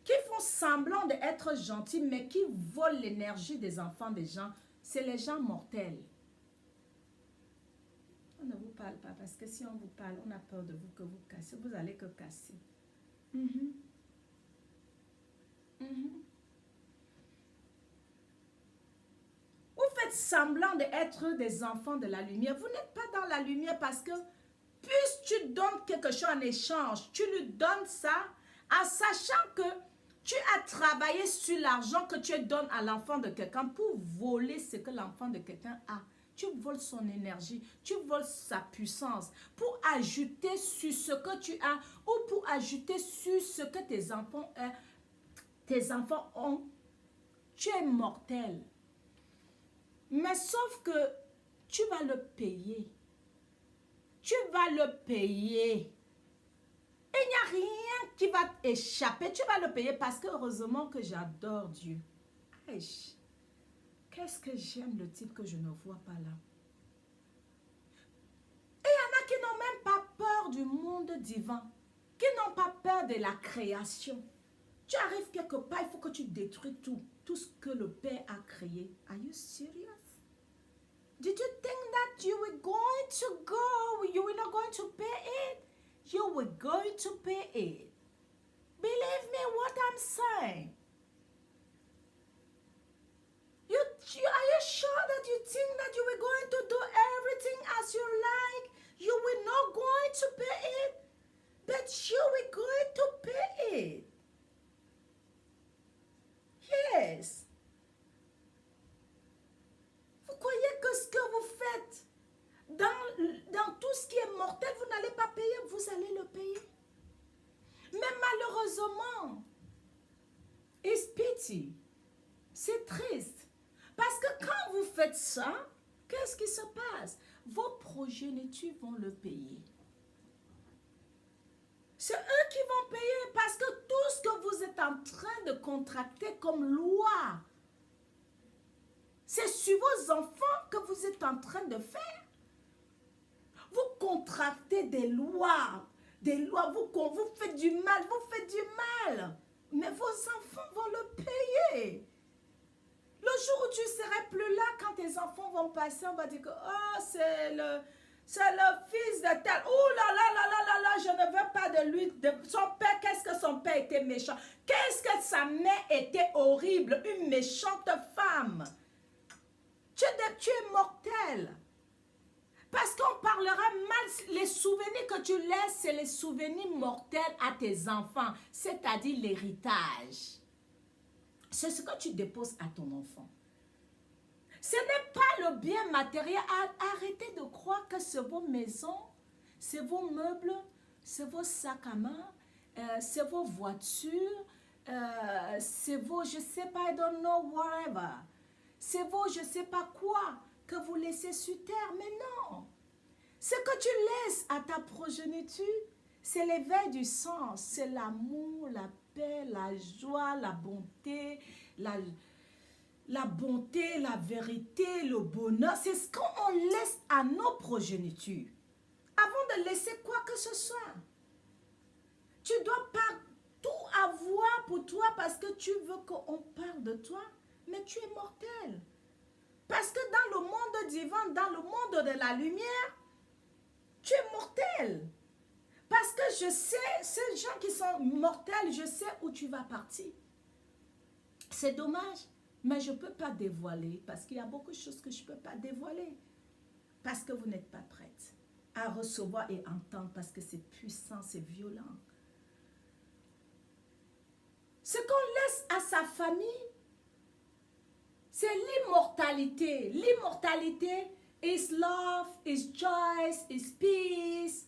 qui font semblant d'être gentils, mais qui volent l'énergie des enfants des gens. C'est les gens mortels. On ne vous parle pas parce que si on vous parle, on a peur de vous que vous cassez. Vous allez que casser. Vous faites semblant d'être des enfants de la lumière. Vous n'êtes pas dans la lumière parce que plus tu donnes quelque chose en échange, tu lui donnes ça en sachant que tu as travaillé sur l'argent que tu donnes à l'enfant de quelqu'un pour voler ce que l'enfant de quelqu'un a. Tu voles son énergie, tu voles sa puissance pour ajouter sur ce que tu as ou pour ajouter sur ce que tes enfants ont. Tu es mortel. Mais sauf que tu vas le payer. Tu vas le payer. Il n'y a rien qui va t'échapper. Tu vas le payer parce que heureusement que j'adore Dieu. Aïe. Qu'est-ce que j'aime le type que je ne vois pas là. Et il y en a qui n'ont même pas peur du monde divin. Qui n'ont pas peur de la création. Tu arrives quelque part, il faut que tu détruis tout. Tout ce que le Père a créé. Are you serious? Did you think that you were going to go? You were not going to pay it? You were going to pay it. Believe me what I'm saying. Are you sure that you think that you were going to do everything as you like? You were not going to pay it, but you were going to pay it. Yes. Vous croyez que ce que vous faites dans tout ce qui est mortel, vous n'allez pas payer, vous allez le payer. Mais malheureusement, it's pity. C'est triste. Parce que quand vous faites ça, qu'est-ce qui se passe? Vos progénitures vont le payer. C'est eux qui vont payer parce que tout ce que vous êtes en train de contracter comme loi, c'est sur vos enfants que vous êtes en train de faire. Vous contractez des lois, vous faites du mal, mais vos enfants vont le payer. Le jour où tu ne seras plus là, quand tes enfants vont passer, on va dire que oh, c'est le fils de tel. Oh là là là là là là, je ne veux pas de lui. Son père, qu'est-ce que son père était méchant? Qu'est-ce que sa mère était horrible? Une méchante femme. Tu es mortel. Parce qu'on parlera mal, les souvenirs que tu laisses, c'est les souvenirs mortels à tes enfants, c'est-à-dire l'héritage. C'est ce que tu déposes à ton enfant. Ce n'est pas le bien matériel. Arrêtez de croire que c'est vos maisons, c'est vos meubles, c'est vos sacs à main, c'est vos voitures, c'est vos, je ne sais pas, I don't know, whatever. C'est vos, je ne sais pas quoi, que vous laissez sur terre. Mais non. Ce que tu laisses à ta progéniture, c'est l'éveil du sens, c'est l'amour, la paix, la joie, la bonté, la bonté, la vérité, le bonheur. C'est ce qu'on laisse à nos progénitures. Avant de laisser quoi que ce soit. Tu ne dois pas tout avoir pour toi parce que tu veux qu'on parle de toi, mais tu es mortel. Parce que dans le monde divin, dans le monde de la lumière, tu es mortel. Parce que je sais, ces gens qui sont mortels, je sais où tu vas partir. C'est dommage, mais je ne peux pas dévoiler parce qu'il y a beaucoup de choses que je ne peux pas dévoiler. Parce que vous n'êtes pas prête à recevoir et entendre parce que c'est puissant, c'est violent. Ce qu'on laisse à sa famille. C'est l'immortalité. L'immortalité is love, is joy, is peace.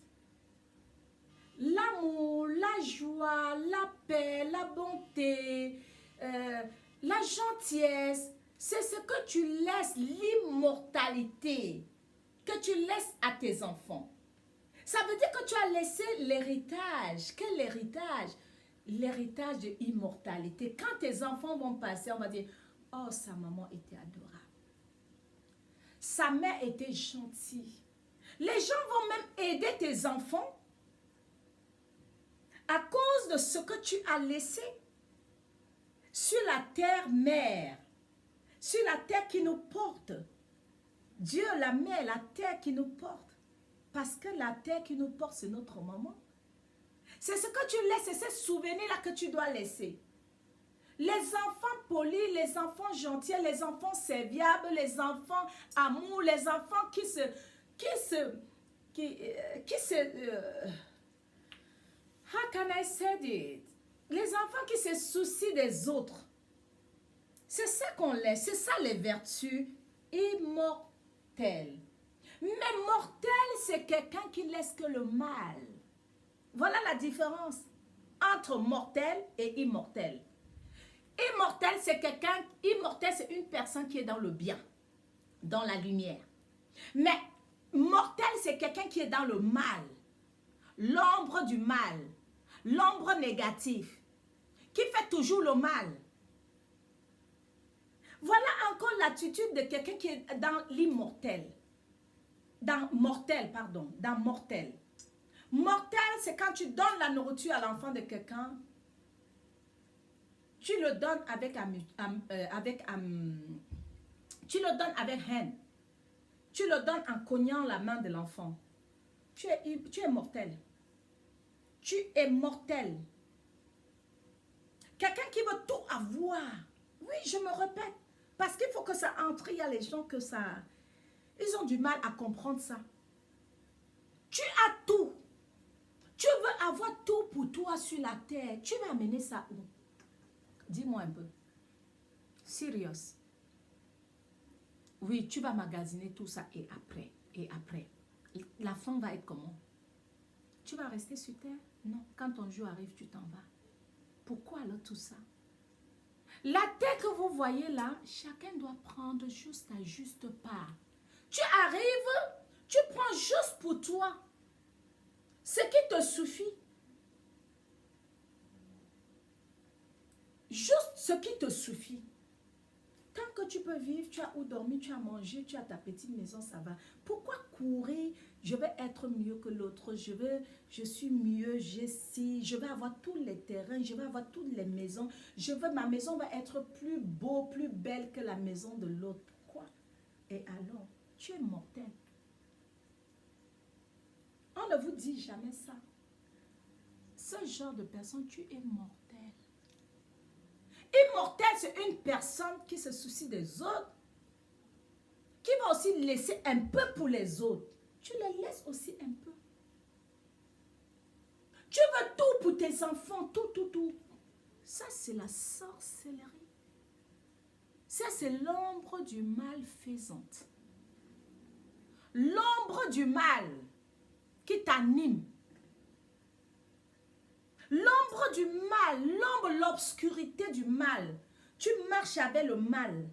L'amour, la joie, la paix, la bonté, la gentillesse. C'est ce que tu laisses, l'immortalité, que tu laisses à tes enfants. Ça veut dire que tu as laissé l'héritage. Quel héritage? L'héritage de l'immortalité. Quand tes enfants vont passer, on va dire, oh, sa maman était adorable. Sa mère était gentille. Les gens vont même aider tes enfants à cause de ce que tu as laissé sur la terre mère, sur la terre qui nous porte. Dieu, la mère, la terre qui nous porte. Parce que la terre qui nous porte, c'est notre maman. C'est ce que tu laisses, c'est ces souvenirs-là que tu dois laisser. Les enfants polis, les enfants gentils, les enfants serviables, les enfants amour, les enfants how can I say it? Les enfants qui se soucient des autres. C'est ça qu'on laisse, c'est ça les vertus immortelles. Mais mortel, c'est quelqu'un qui laisse que le mal. Voilà la différence entre mortel et immortel. Immortel, c'est quelqu'un, immortel, c'est une personne qui est dans le bien, dans la lumière. Mais mortel, c'est quelqu'un qui est dans le mal, l'ombre du mal, l'ombre négative, qui fait toujours le mal. Voilà encore l'attitude de quelqu'un qui est dans l'immortel. Dans mortel. Mortel, c'est quand tu donnes la nourriture à l'enfant de quelqu'un, tu le donnes avec tu le donnes avec haine. Tu le donnes en cognant la main de l'enfant. Tu es mortel. Tu es mortel. Quelqu'un qui veut tout avoir. Oui, je me répète. Parce qu'il faut que ça entre. Il y a les gens que ça... Ils ont du mal à comprendre ça. Tu as tout. Tu veux avoir tout pour toi sur la terre. Tu vas amener ça où? Dis-moi un peu. Serious. Oui, tu vas magasiner tout ça et après. La fin va être comment? Tu vas rester sur terre? Non. Quand ton jour arrive, tu t'en vas. Pourquoi alors tout ça? La terre que vous voyez là, chacun doit prendre juste à juste part. Tu arrives, tu prends juste pour toi ce qui te suffit. Juste ce qui te suffit. Tant que tu peux vivre, tu as où dormir, tu as mangé, tu as ta petite maison, ça va. Pourquoi courir? Je vais être mieux que l'autre, je suis mieux, j'ai ci, je vais avoir tous les terrains, je vais avoir toutes les maisons. Ma maison va être plus beau, plus belle que la maison de l'autre. Pourquoi? Et alors, tu es mortel. On ne vous dit jamais ça. Ce genre de personne, tu es mortel. Immortel, c'est une personne qui se soucie des autres, qui va aussi laisser un peu pour les autres. Tu les laisses aussi un peu. Tu veux tout pour tes enfants, tout. Ça, c'est la sorcellerie. Ça, c'est l'ombre du mal faisante. L'ombre du mal qui t'anime. L'ombre du mal, l'obscurité du mal. Tu marches avec le mal.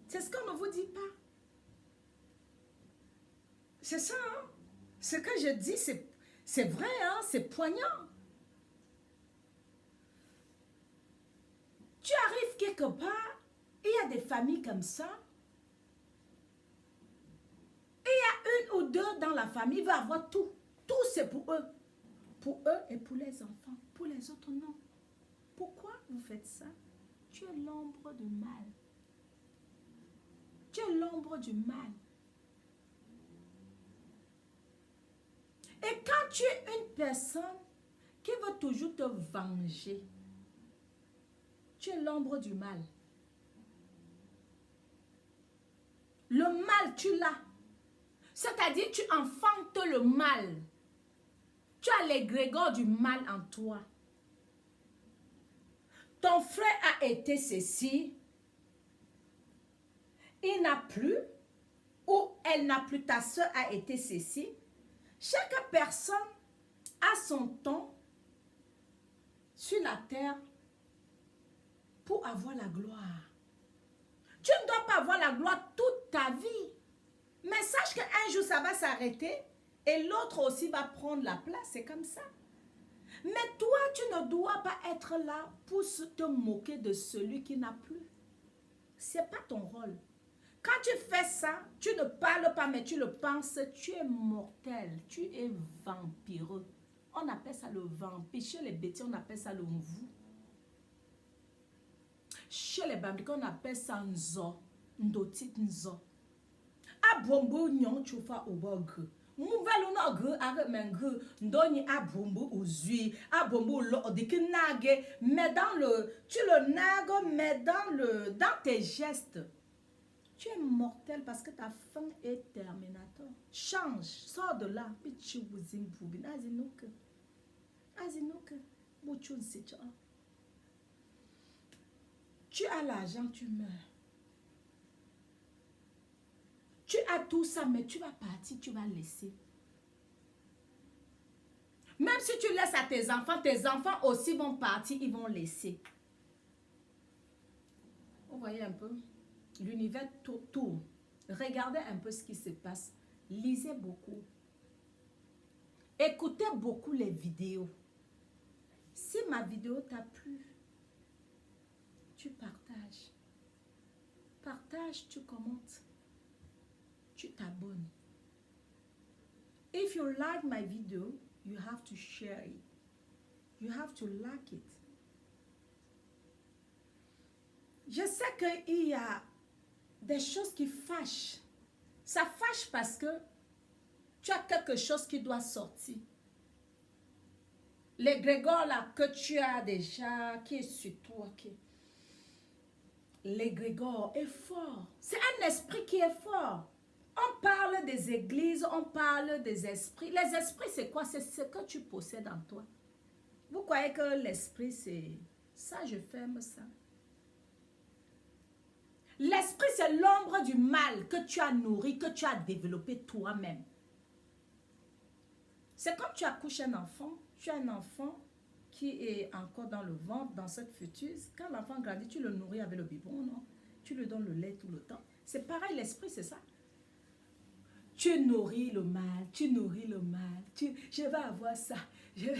C'est ce qu'on ne vous dit pas. C'est ça, hein? Ce que je dis, c'est vrai, hein? C'est poignant. Tu arrives quelque part, il y a des familles comme ça. Et il y a une ou deux dans la famille qui va avoir tout. Tout, c'est pour eux. Pour eux et pour les enfants. Pour les autres, non. Pourquoi vous faites ça? Tu es l'ombre du mal. Tu es l'ombre du mal. Et quand tu es une personne qui veut toujours te venger, tu es l'ombre du mal. Le mal, tu l'as. C'est-à-dire, tu enfantes le mal. Tu as l'égrégore du mal en toi. ton frère a été ceci, il n'a plus, ou elle n'a plus, ta soeur a été ceci. Chaque personne a son temps sur la terre pour avoir la gloire. Tu ne dois pas avoir la gloire toute ta vie. Mais sache qu'un jour, ça va s'arrêter et l'autre aussi va prendre la place. C'est comme ça. Mais toi, tu ne dois pas être là pour te moquer de celui qui n'a plus. Ce n'est pas ton rôle. Quand tu fais ça, tu ne parles pas, mais tu le penses, tu es mortel, tu es vampireux. On appelle ça le vampire. Chez les bêtises, on appelle ça le mvou. Chez les bambins, on appelle ça nzo. Ndotit nzo. Abombo nyon chufa obog. Mouvelo no gru are mengru. Ndoni abombo uzui. Abombo lo dikinage. Mais dans le, tu le nages, mais dans tes gestes. Tu es mortel parce que ta fin est terminatoire. Change, sors de là. Tu as l'argent, tu meurs. Tu as tout ça, mais tu vas partir, tu vas laisser. Même si tu laisses à tes enfants aussi vont partir, ils vont laisser. Vous voyez un peu? L'univers tourne. Regardez un peu ce qui se passe. Lisez beaucoup. Écoutez beaucoup les vidéos. Si ma vidéo t'a plu, tu partages. Partage, tu commentes. Tu t'abonnes. If you like my video, you have to share it. You have to like it. Je sais qu'il y a des choses qui fâchent. Ça fâche parce que tu as quelque chose qui doit sortir. L'égrégore là que tu as déjà, qui est sur toi, l'égrégore est fort. C'est un esprit qui est fort. On parle des églises, on parle des esprits. Les esprits, c'est quoi? C'est ce que tu possèdes en toi. Vous croyez que l'esprit, c'est ça, je ferme ça. L'esprit, c'est l'ombre du mal que tu as nourri, que tu as développé toi-même. C'est comme tu accouches un enfant. Tu as un enfant qui est encore dans le ventre, dans cette fœtus. Quand l'enfant grandit, tu le nourris avec le biberon, non? Tu lui donnes le lait tout le temps. C'est pareil, l'esprit, c'est ça. Tu nourris le mal, tu nourris le mal. Je vais avoir ça, je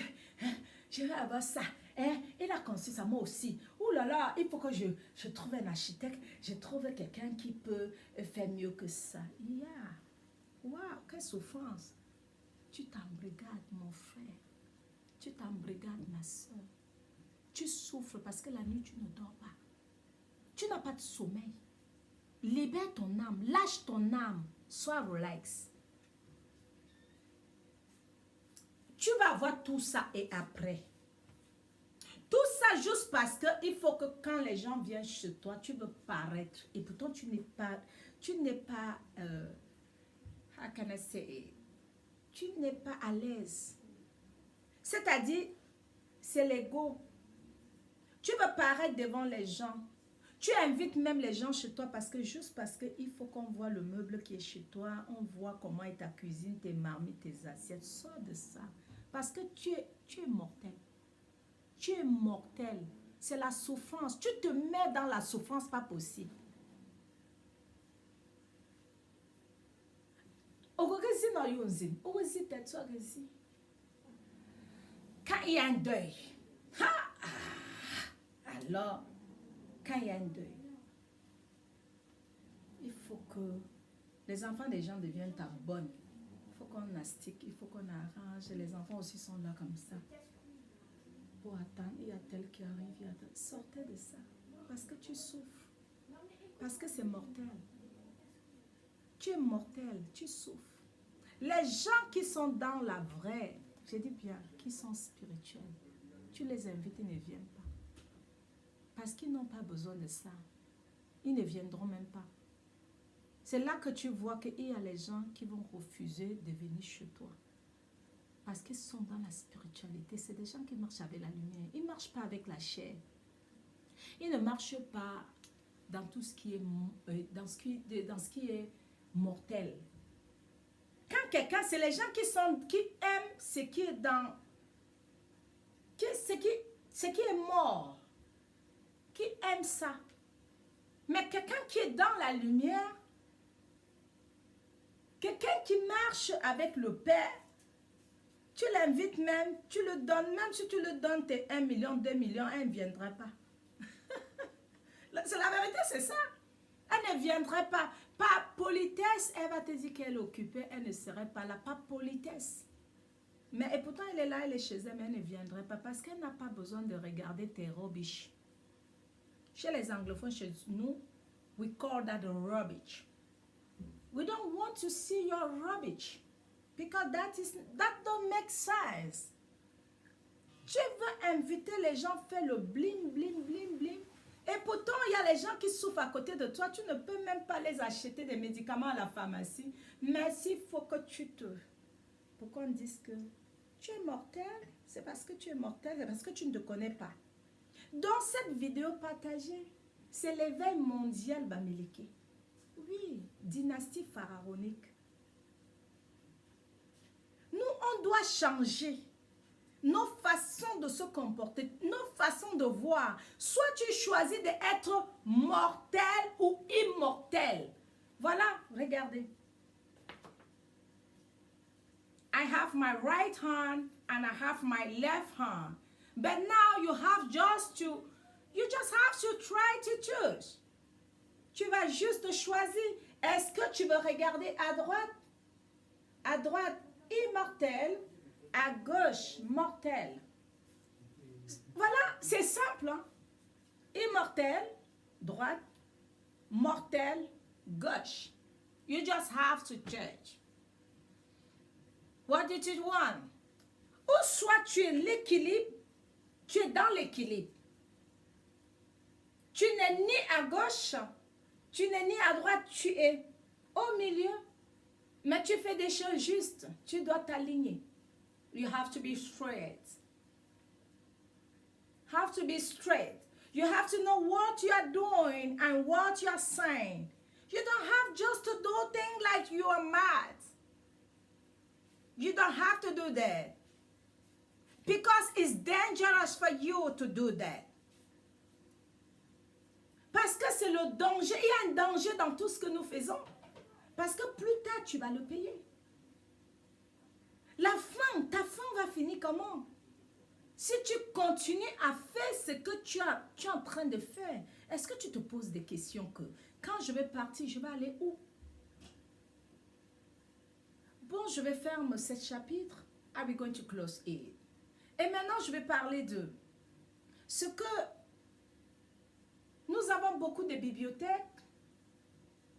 vais avoir ça. Hein? Il a conçu ça, moi aussi. Ouh là là, il faut que je trouve un architecte, je trouve quelqu'un qui peut faire mieux que ça. Yeah. Waouh, quelle souffrance. Tu t'embrigades, mon frère. Tu t'embrigades, ma soeur. Tu souffres parce que la nuit, tu ne dors pas. Tu n'as pas de sommeil. Libère ton âme, lâche ton âme. Sois relax. Tu vas voir tout ça et après. Tout ça juste parce que il faut que quand les gens viennent chez toi, tu veux paraître. Et pourtant, tu n'es pas, how can I say, tu n'es pas à l'aise. C'est-à-dire, c'est l'ego. Tu veux paraître devant les gens. Tu invites même les gens chez toi parce que juste parce qu'il faut qu'on voit le meuble qui est chez toi, on voit comment est ta cuisine, tes marmites, tes assiettes. Sors de ça. Parce que tu es mortel. Tu es mortel. C'est la souffrance. Tu te mets dans la souffrance, pas possible. Quand il y a un deuil, alors, quand il y a un deuil, il faut que les enfants des gens deviennent ta bonne. Il faut qu'on astique, il faut qu'on arrange. Les enfants aussi sont là comme ça. Pour attendre, il y a tel qui arrive, il y a tel. Sortez de ça. Parce que tu souffres. Parce que c'est mortel. Tu es mortel, tu souffres. Les gens qui sont dans la vraie, je dis bien, qui sont spirituels, tu les invites, ils ne viennent pas. Parce qu'ils n'ont pas besoin de ça. Ils ne viendront même pas. C'est là que tu vois qu'il y a les gens qui vont refuser de venir chez toi. Parce qu'ils sont dans la spiritualité. C'est des gens qui marchent avec la lumière. Ils ne marchent pas avec la chair. Il ne marche pas dans tout ce qui est, dans ce qui est mortel. Quand quelqu'un, c'est les gens qui aiment ce qui est dans, ce qui est mort, qui aiment ça. Mais quelqu'un qui est dans la lumière, quelqu'un qui marche avec le Père, tu l'invites même, tu le donnes, même si tu le donnes tes 1 million, 2 millions, elle ne viendra pas. C'est la vérité, c'est ça. Elle ne viendrait pas. Par politesse, elle va te dire qu'elle est occupée, elle ne serait pas là. Pas politesse. Mais et pourtant, elle est là, elle est chez elle, mais elle ne viendrait pas parce qu'elle n'a pas besoin de regarder tes rubbish. Chez les anglophones, chez nous, we call that rubbish. We don't want to see your rubbish because that don't make sense. Tu veux inviter les gens, faire le bling, bling, bling, bling. Et pourtant, il y a les gens qui souffrent à côté de toi. Tu ne peux même pas les acheter des médicaments à la pharmacie. Mais s'il faut que tu te... Pourquoi on dit que tu es mortel? C'est parce que tu es mortel, c'est parce que tu ne te connais pas. Dans cette vidéo partagée, c'est l'éveil mondial Bamileke. Oui, dynastie pharaonique. Nous, on doit changer nos façons de se comporter, nos façons de voir. Soit tu choisis d'être mortel ou immortel. Voilà, regardez. I have my right hand and I have my left hand. But now you just have to try to choose. Tu vas juste choisir. Est-ce que tu veux regarder à droite? À droite, immortel. À gauche, mortel. Voilà, c'est simple. Hein? Immortel, droite. Mortel, gauche. You just have to change. What did you want? Ou soit tu es l'équilibre, tu es dans l'équilibre. Tu n'es ni à gauche, tu n'es ni à droite, tu es au milieu. Mais tu fais des choses justes. Tu dois t'aligner. You have to be straight. Have to be straight. You have to know what you are doing and what you are saying. You don't have just to do things like you are mad. You don't have to do that. Because it's dangerous for you to do that. Parce que c'est le danger. Il y a un danger dans tout ce que nous faisons. Parce que plus tard, tu vas le payer. La fin, ta fin va finir comment? Si tu continues à faire ce que tu es en train de faire, est-ce que tu te poses des questions que quand je vais partir, je vais aller où? Bon, je vais fermer ce chapitre. Are we going to close it? Et maintenant, je vais parler de ce que nous avons beaucoup de bibliothèques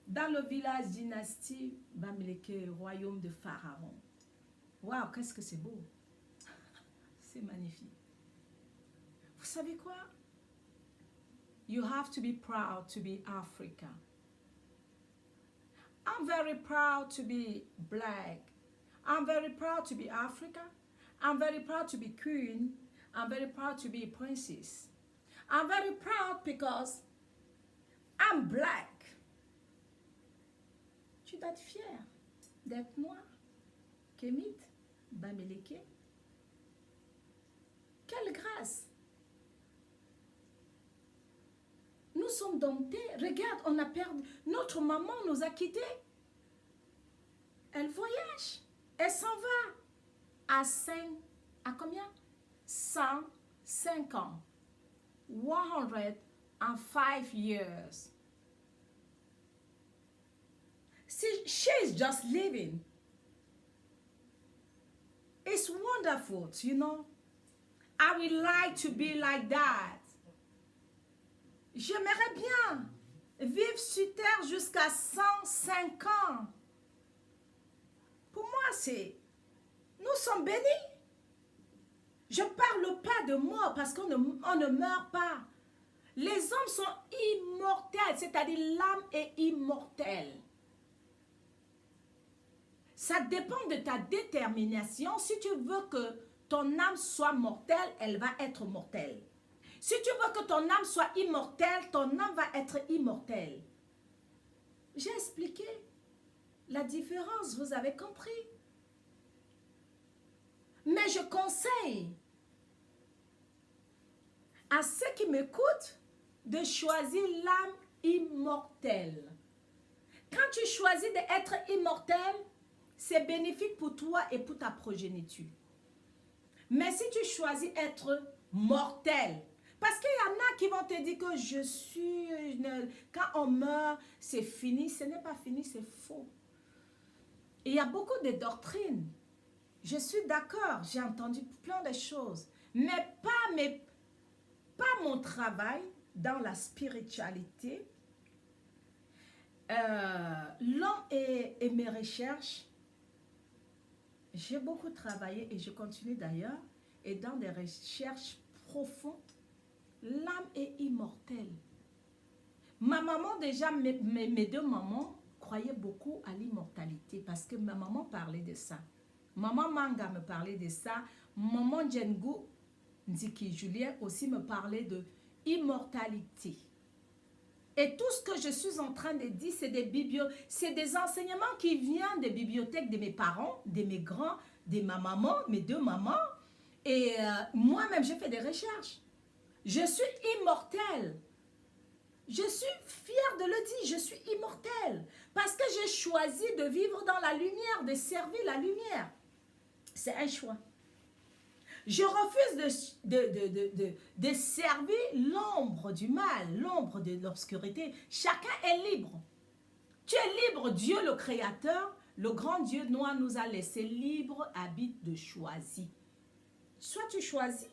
dans le village dynastie Bamileke, royaume de Pharaon. Waouh, qu'est-ce que c'est beau. C'est magnifique. Vous savez quoi? You have to be proud to be Africa. I'm very proud to be black. I'm very proud to be Africa. I'm very proud to be queen. I'm very proud to be a princess. I'm very proud because I'm black. Tu dois être fier d'être noir. Kémite, Bamileke. Quelle grâce! Nous sommes domptés. Regarde, on a perdu. Notre maman nous a quittés. Elle voyage. Elle s'en va. À combien? 105 ans. 105 years. She's just living. It's wonderful, you know. I would like to be like that. J'aimerais bien vivre sur terre jusqu'à 105 ans. Pour moi, nous sommes bénis. Je ne parle pas de mort parce qu'on ne meurt pas. Les hommes sont immortels, c'est-à-dire l'âme est immortelle. Ça dépend de ta détermination. Si tu veux que ton âme soit mortelle, elle va être mortelle. Si tu veux que ton âme soit immortelle, ton âme va être immortelle. J'ai expliqué la différence, vous avez compris. Mais je conseille à ceux qui m'écoutent de choisir l'âme immortelle. Quand tu choisis d'être immortel, c'est bénéfique pour toi et pour ta progéniture. Mais si tu choisis d'être mortel, parce qu'il y en a qui vont te dire que je suis... Quand on meurt, c'est fini. Ce n'est pas fini, c'est faux. Et il y a beaucoup de doctrines. Je suis d'accord, j'ai entendu plein de choses. Mais pas mon travail dans la spiritualité. L'homme et mes recherches, j'ai beaucoup travaillé et je continue d'ailleurs. Et dans des recherches profondes, l'âme est immortelle. Ma maman déjà, mes deux mamans croyaient beaucoup à l'immortalité parce que ma maman parlait de ça. Maman Manga me parlait de ça. Maman Djengu Ndiki Julien aussi me parlait de immortalité. Et tout ce que je suis en train de dire, c'est des enseignements qui viennent des bibliothèques de mes parents, de mes grands, de ma maman, mes deux mamans. Et moi-même, j'ai fait des recherches. Je suis immortelle. Je suis fière de le dire, je suis immortelle. Parce que j'ai choisi de vivre dans la lumière, de servir la lumière. C'est un choix. Je refuse de servir l'ombre du mal, l'ombre de l'obscurité. Chacun est libre. Tu es libre, Dieu le Créateur, le grand Dieu noir nous a laissé libre habit de choisir. Soit tu choisis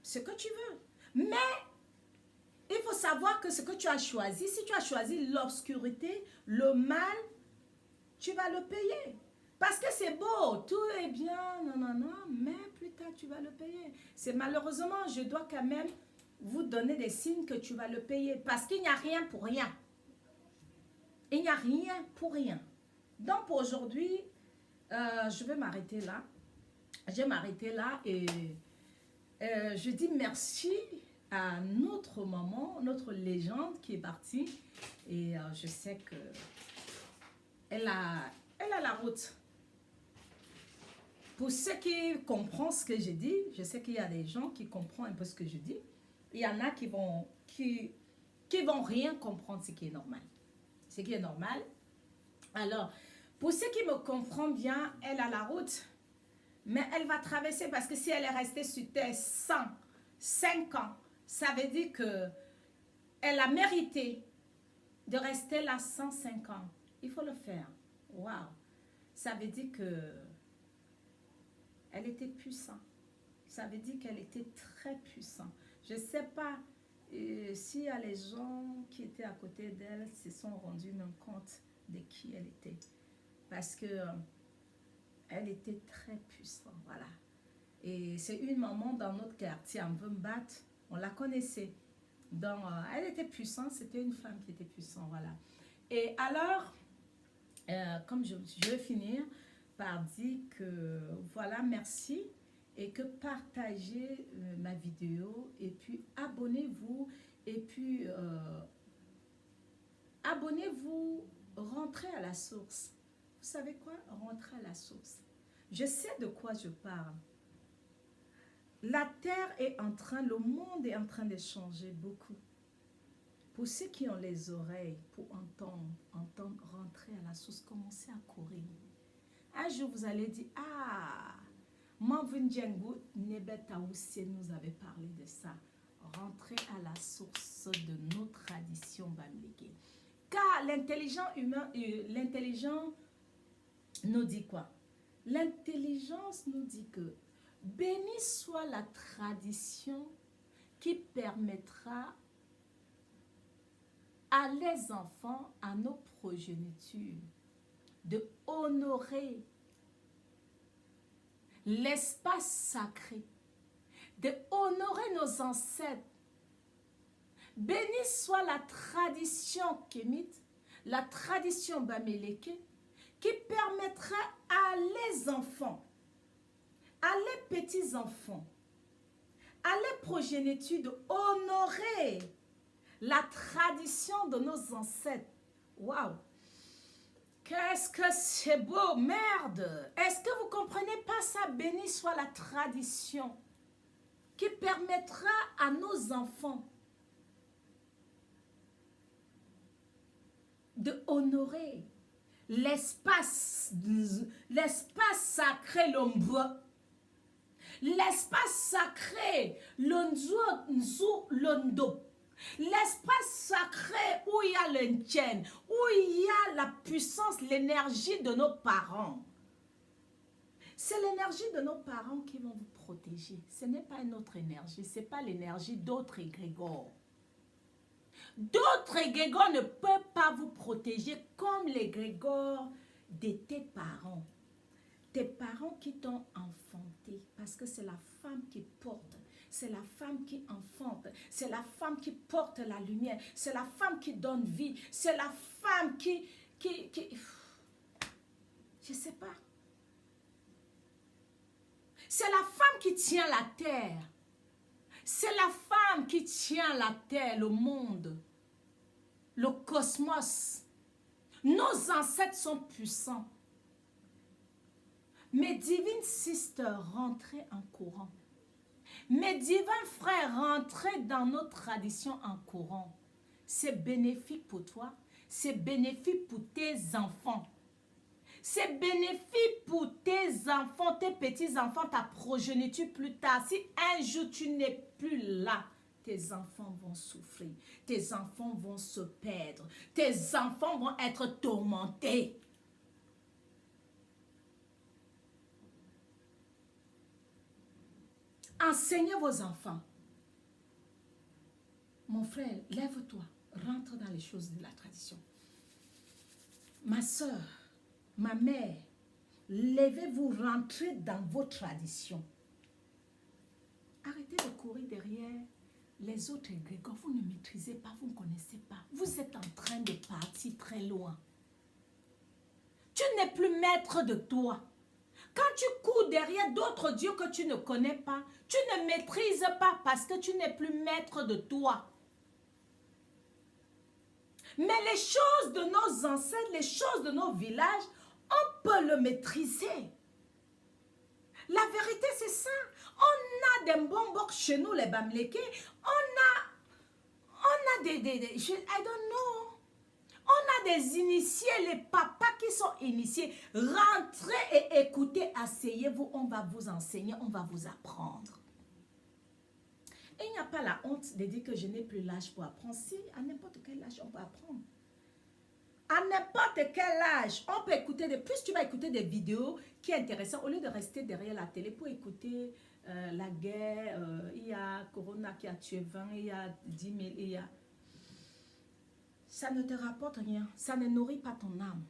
ce que tu veux. Mais il faut savoir que ce que tu as choisi, si tu as choisi l'obscurité, le mal, tu vas le payer. Parce que c'est beau, tout est bien, non, mais plus tard tu vas le payer. C'est malheureusement, je dois quand même vous donner des signes que tu vas le payer. Parce qu'il n'y a rien pour rien. Il n'y a rien pour rien. Donc pour aujourd'hui, je vais m'arrêter là. Je vais m'arrêter là et je dis merci à notre maman, notre légende qui est partie. Et je sais que elle a la route. Pour ceux qui comprennent ce que je dis, je sais qu'il y a des gens qui comprennent un peu ce que je dis. Il y en a qui vont rien comprendre, ce qui est normal. Ce qui est normal. Alors, pour ceux qui me comprennent bien, elle a la route. Mais elle va traverser parce que si elle est restée sur terre 105 ans, ça veut dire que elle a mérité de rester là 105 ans. Il faut le faire. Waouh! Ça veut dire que elle était puissante. Ça veut dire qu'elle était très puissante. Je ne sais pas s'il y a les gens qui étaient à côté d'elle se sont rendus même compte de qui elle était. Parce que elle était très puissante, voilà. Et c'est une maman dans notre quartier, en Vumbat, on la connaissait. Donc, elle était puissante, c'était une femme qui était puissante, voilà. Et alors, comme je vais finir par dire que, voilà, merci et que partagez ma vidéo et puis abonnez-vous et puis abonnez-vous, rentrez à la source. Vous savez quoi? Rentrez à la source. Je sais de quoi je parle. La terre est en train, le monde est en train de changer beaucoup. Pour ceux qui ont les oreilles pour entendre, rentrer à la source, commencez à courir. Un jour, vous allez dire, ah, Manvin Djengu Nebetaoussi nous avait parlé de ça. Rentrer à la source de nos traditions bamléguées. Car l'intelligent humain, l'intelligent nous dit quoi? L'intelligence nous dit que béni soit la tradition qui permettra à les enfants, à nos progénitures, de honorer l'espace sacré, de honorer nos ancêtres. Béni soit la tradition kémite, la tradition baméleke, qui permettra à les enfants, à les petits-enfants, Allez, progéniture, honorer la tradition de nos ancêtres. Waouh! Qu'est-ce que c'est beau, merde! Est-ce que vous comprenez pas ça? Béni soit la tradition qui permettra à nos enfants de honorer l'espace sacré, l'ombre. L'espace sacré, l'ondo. L'espace sacré où il y a l'Indien, où il y a la puissance, l'énergie de nos parents. C'est l'énergie de nos parents qui vont vous protéger. Ce n'est pas une autre énergie, ce n'est pas l'énergie d'autres égrégores. D'autres égrégores ne peuvent pas vous protéger comme l'égrégore de tes parents. Tes parents qui t'ont enfanté, parce que c'est la femme qui porte, c'est la femme qui enfante, c'est la femme qui porte la lumière, c'est la femme qui donne vie, c'est la femme qui je sais pas. C'est la femme qui tient la terre. C'est la femme qui tient la terre, le monde, le cosmos. Nos ancêtres sont puissants. Mes divines sisters, rentrez en courant. Mes divins frères, rentrez dans nos traditions en courant. C'est bénéfique pour toi, c'est bénéfique pour tes enfants. C'est bénéfique pour tes enfants, tes petits-enfants, ta progéniture plus tard. Si un jour tu n'es plus là, tes enfants vont souffrir. Tes enfants vont se perdre. Tes enfants vont être tourmentés. Enseignez vos enfants. Mon frère, lève-toi. Rentre dans les choses de la tradition. Ma soeur, ma mère, levez-vous, rentrez dans vos traditions. Arrêtez de courir derrière les autres égrégores. Vous ne maîtrisez pas, vous ne connaissez pas. Vous êtes en train de partir très loin. Tu n'es plus maître de toi. Quand tu cours derrière d'autres dieux que tu ne connais pas, tu ne maîtrises pas parce que tu n'es plus maître de toi. Mais les choses de nos ancêtres, les choses de nos villages, on peut le maîtriser. La vérité, c'est ça. On a des bonbons chez nous, les Bamlékés. On a des I don't know. On a des initiés, les papas qui sont initiés. Rentrez et écoutez, asseyez-vous, on va vous enseigner, on va vous apprendre. Et il n'y a pas la honte de dire que je n'ai plus l'âge pour apprendre. Si, à n'importe quel âge, on peut apprendre. À n'importe quel âge, on peut écouter, plus tu vas écouter des vidéos qui sont intéressantes, au lieu de rester derrière la télé pour écouter la guerre, il y a Corona qui a tué 20, il y a 10 000, il y a... Ça ne te rapporte rien, ça ne nourrit pas ton âme.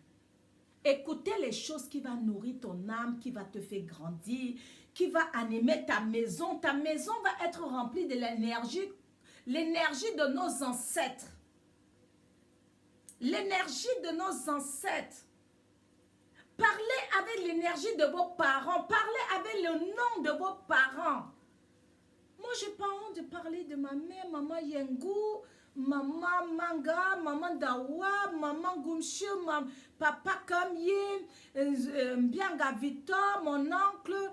Écoutez les choses qui vont nourrir ton âme, qui va te faire grandir, qui va animer ta maison. Ta maison va être remplie de l'énergie de nos ancêtres. L'énergie de nos ancêtres. Parlez avec l'énergie de vos parents. Parlez avec le nom de vos parents. Moi, je n'ai pas honte de parler de ma mère, maman Yengou, maman Manga, maman Dawa, maman Gumshu, papa Kamye, Mbianga Victor, mon oncle,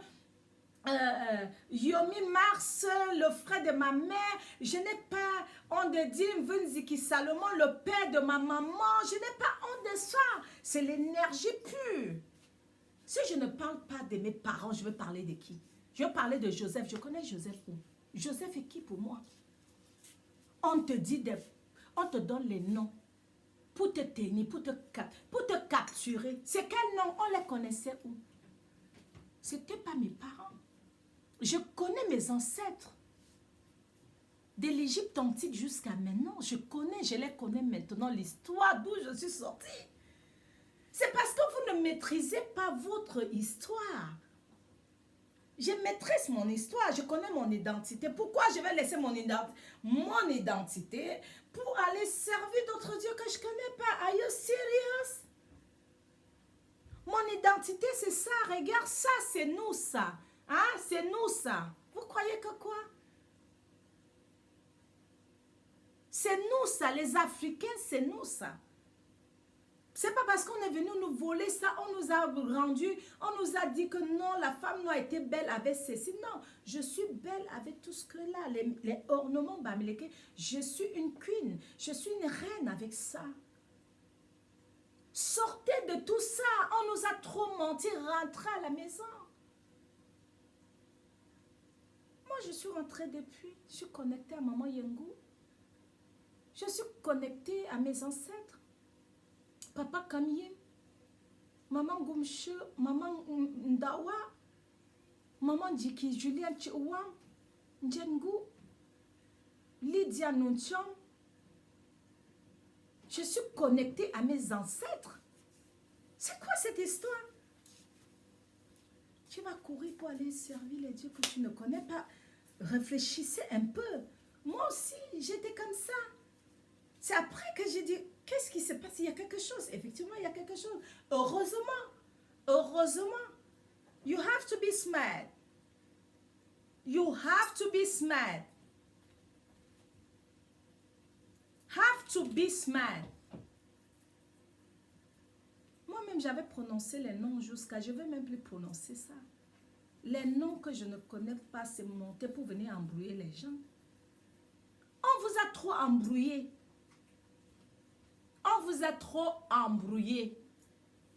Yomi Mars, le frère de ma mère. Je n'ai pas honte de dire Vunziki Salomon, le père de ma maman. Je n'ai pas honte de ça. C'est l'énergie pure. Si je ne parle pas de mes parents, je veux parler de qui? Je veux parler de Joseph. Je connais Joseph où? Joseph est qui pour moi? On te dit, on te donne les noms pour te tenir, pour te capturer. C'est quel nom? On les connaissait où? Ce n'était pas mes parents. Je connais mes ancêtres. De l'Égypte antique jusqu'à maintenant, je les connais maintenant, l'histoire d'où je suis sortie. C'est parce que vous ne maîtrisez pas votre histoire. Je maîtrise mon histoire, je connais mon identité. Pourquoi je vais laisser mon identité pour aller servir d'autres dieux que je ne connais pas? Are you serious? Mon identité, c'est ça. Regarde ça, c'est nous ça. Hein? C'est nous ça. Vous croyez que quoi? C'est nous ça, les Africains, c'est nous ça. C'est pas parce qu'on est venu nous voler ça, on nous a rendu, on nous a dit que non, la femme n'a été belle avec ceci. Non, je suis belle avec tout ce que là, les ornements bamileke. Je suis une queen, je suis une reine avec ça. Sortez de tout ça, on nous a trop menti, rentrez à la maison. Moi, je suis rentrée depuis, je suis connectée à Maman Yengou. Je suis connectée à mes ancêtres. Papa Kamien, Maman Goumche, Maman Ndawa, Maman Djiki, Julien Tchouam, Ndjengou, Lydia Nunchom. Je suis connectée à mes ancêtres. C'est quoi cette histoire? Tu vas courir pour aller servir les dieux que tu ne connais pas. Réfléchissez un peu. Moi aussi, j'étais comme ça. C'est après que j'ai dit, qu'est-ce qui se passe? Il y a quelque chose. Effectivement, il y a quelque chose. Heureusement, heureusement, you have to be smart. You have to be smart. Have to be smart. Moi-même, j'avais prononcé les noms jusqu'à... Je ne vais même plus prononcer ça. Les noms que je ne connais pas, c'est monter pour venir embrouiller les gens. On vous a trop embrouillé. On vous a trop embrouillé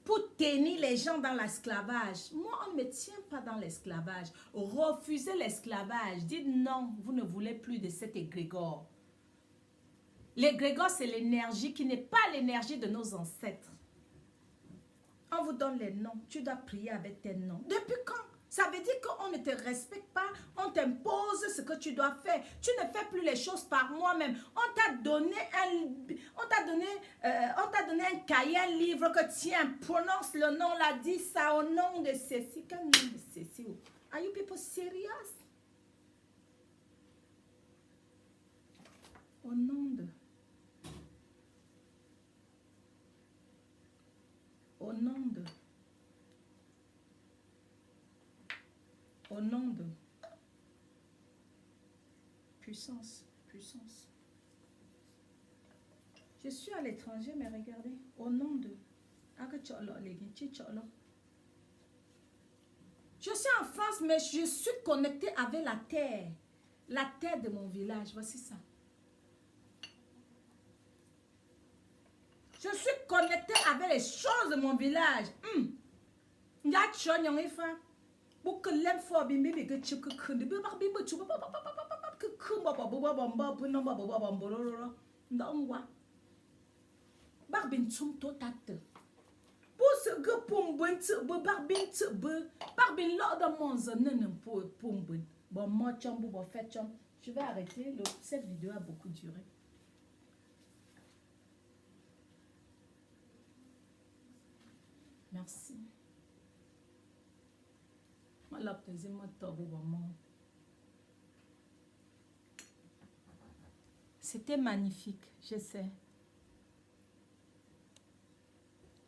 pour tenir les gens dans l'esclavage. Moi, on ne me tient pas dans l'esclavage. Refusez l'esclavage. Dites non, vous ne voulez plus de cet égrégore. L'égrégore, c'est l'énergie qui n'est pas l'énergie de nos ancêtres. On vous donne les noms. Tu dois prier avec tes noms. Depuis quand? Ça veut dire qu'on ne te respecte pas. On t'impose ce que tu dois faire. Tu ne fais plus les choses par moi-même. On t'a donné un cahier, un livre que tiens, prononce le nom là, dis ça au nom de ceci. Quel nom de ceci? Are you people serious? Au nom de... Au nom de... Au nom de... Puissance, puissance. Je suis à l'étranger, mais regardez. Au nom de... Je suis en France, mais je suis connectée avec la terre. La terre de mon village. Voici ça. Je suis connectée avec les choses de mon village. Je vais arrêter. Cette vidéo a beaucoup duré. Merci. C'était magnifique, je sais.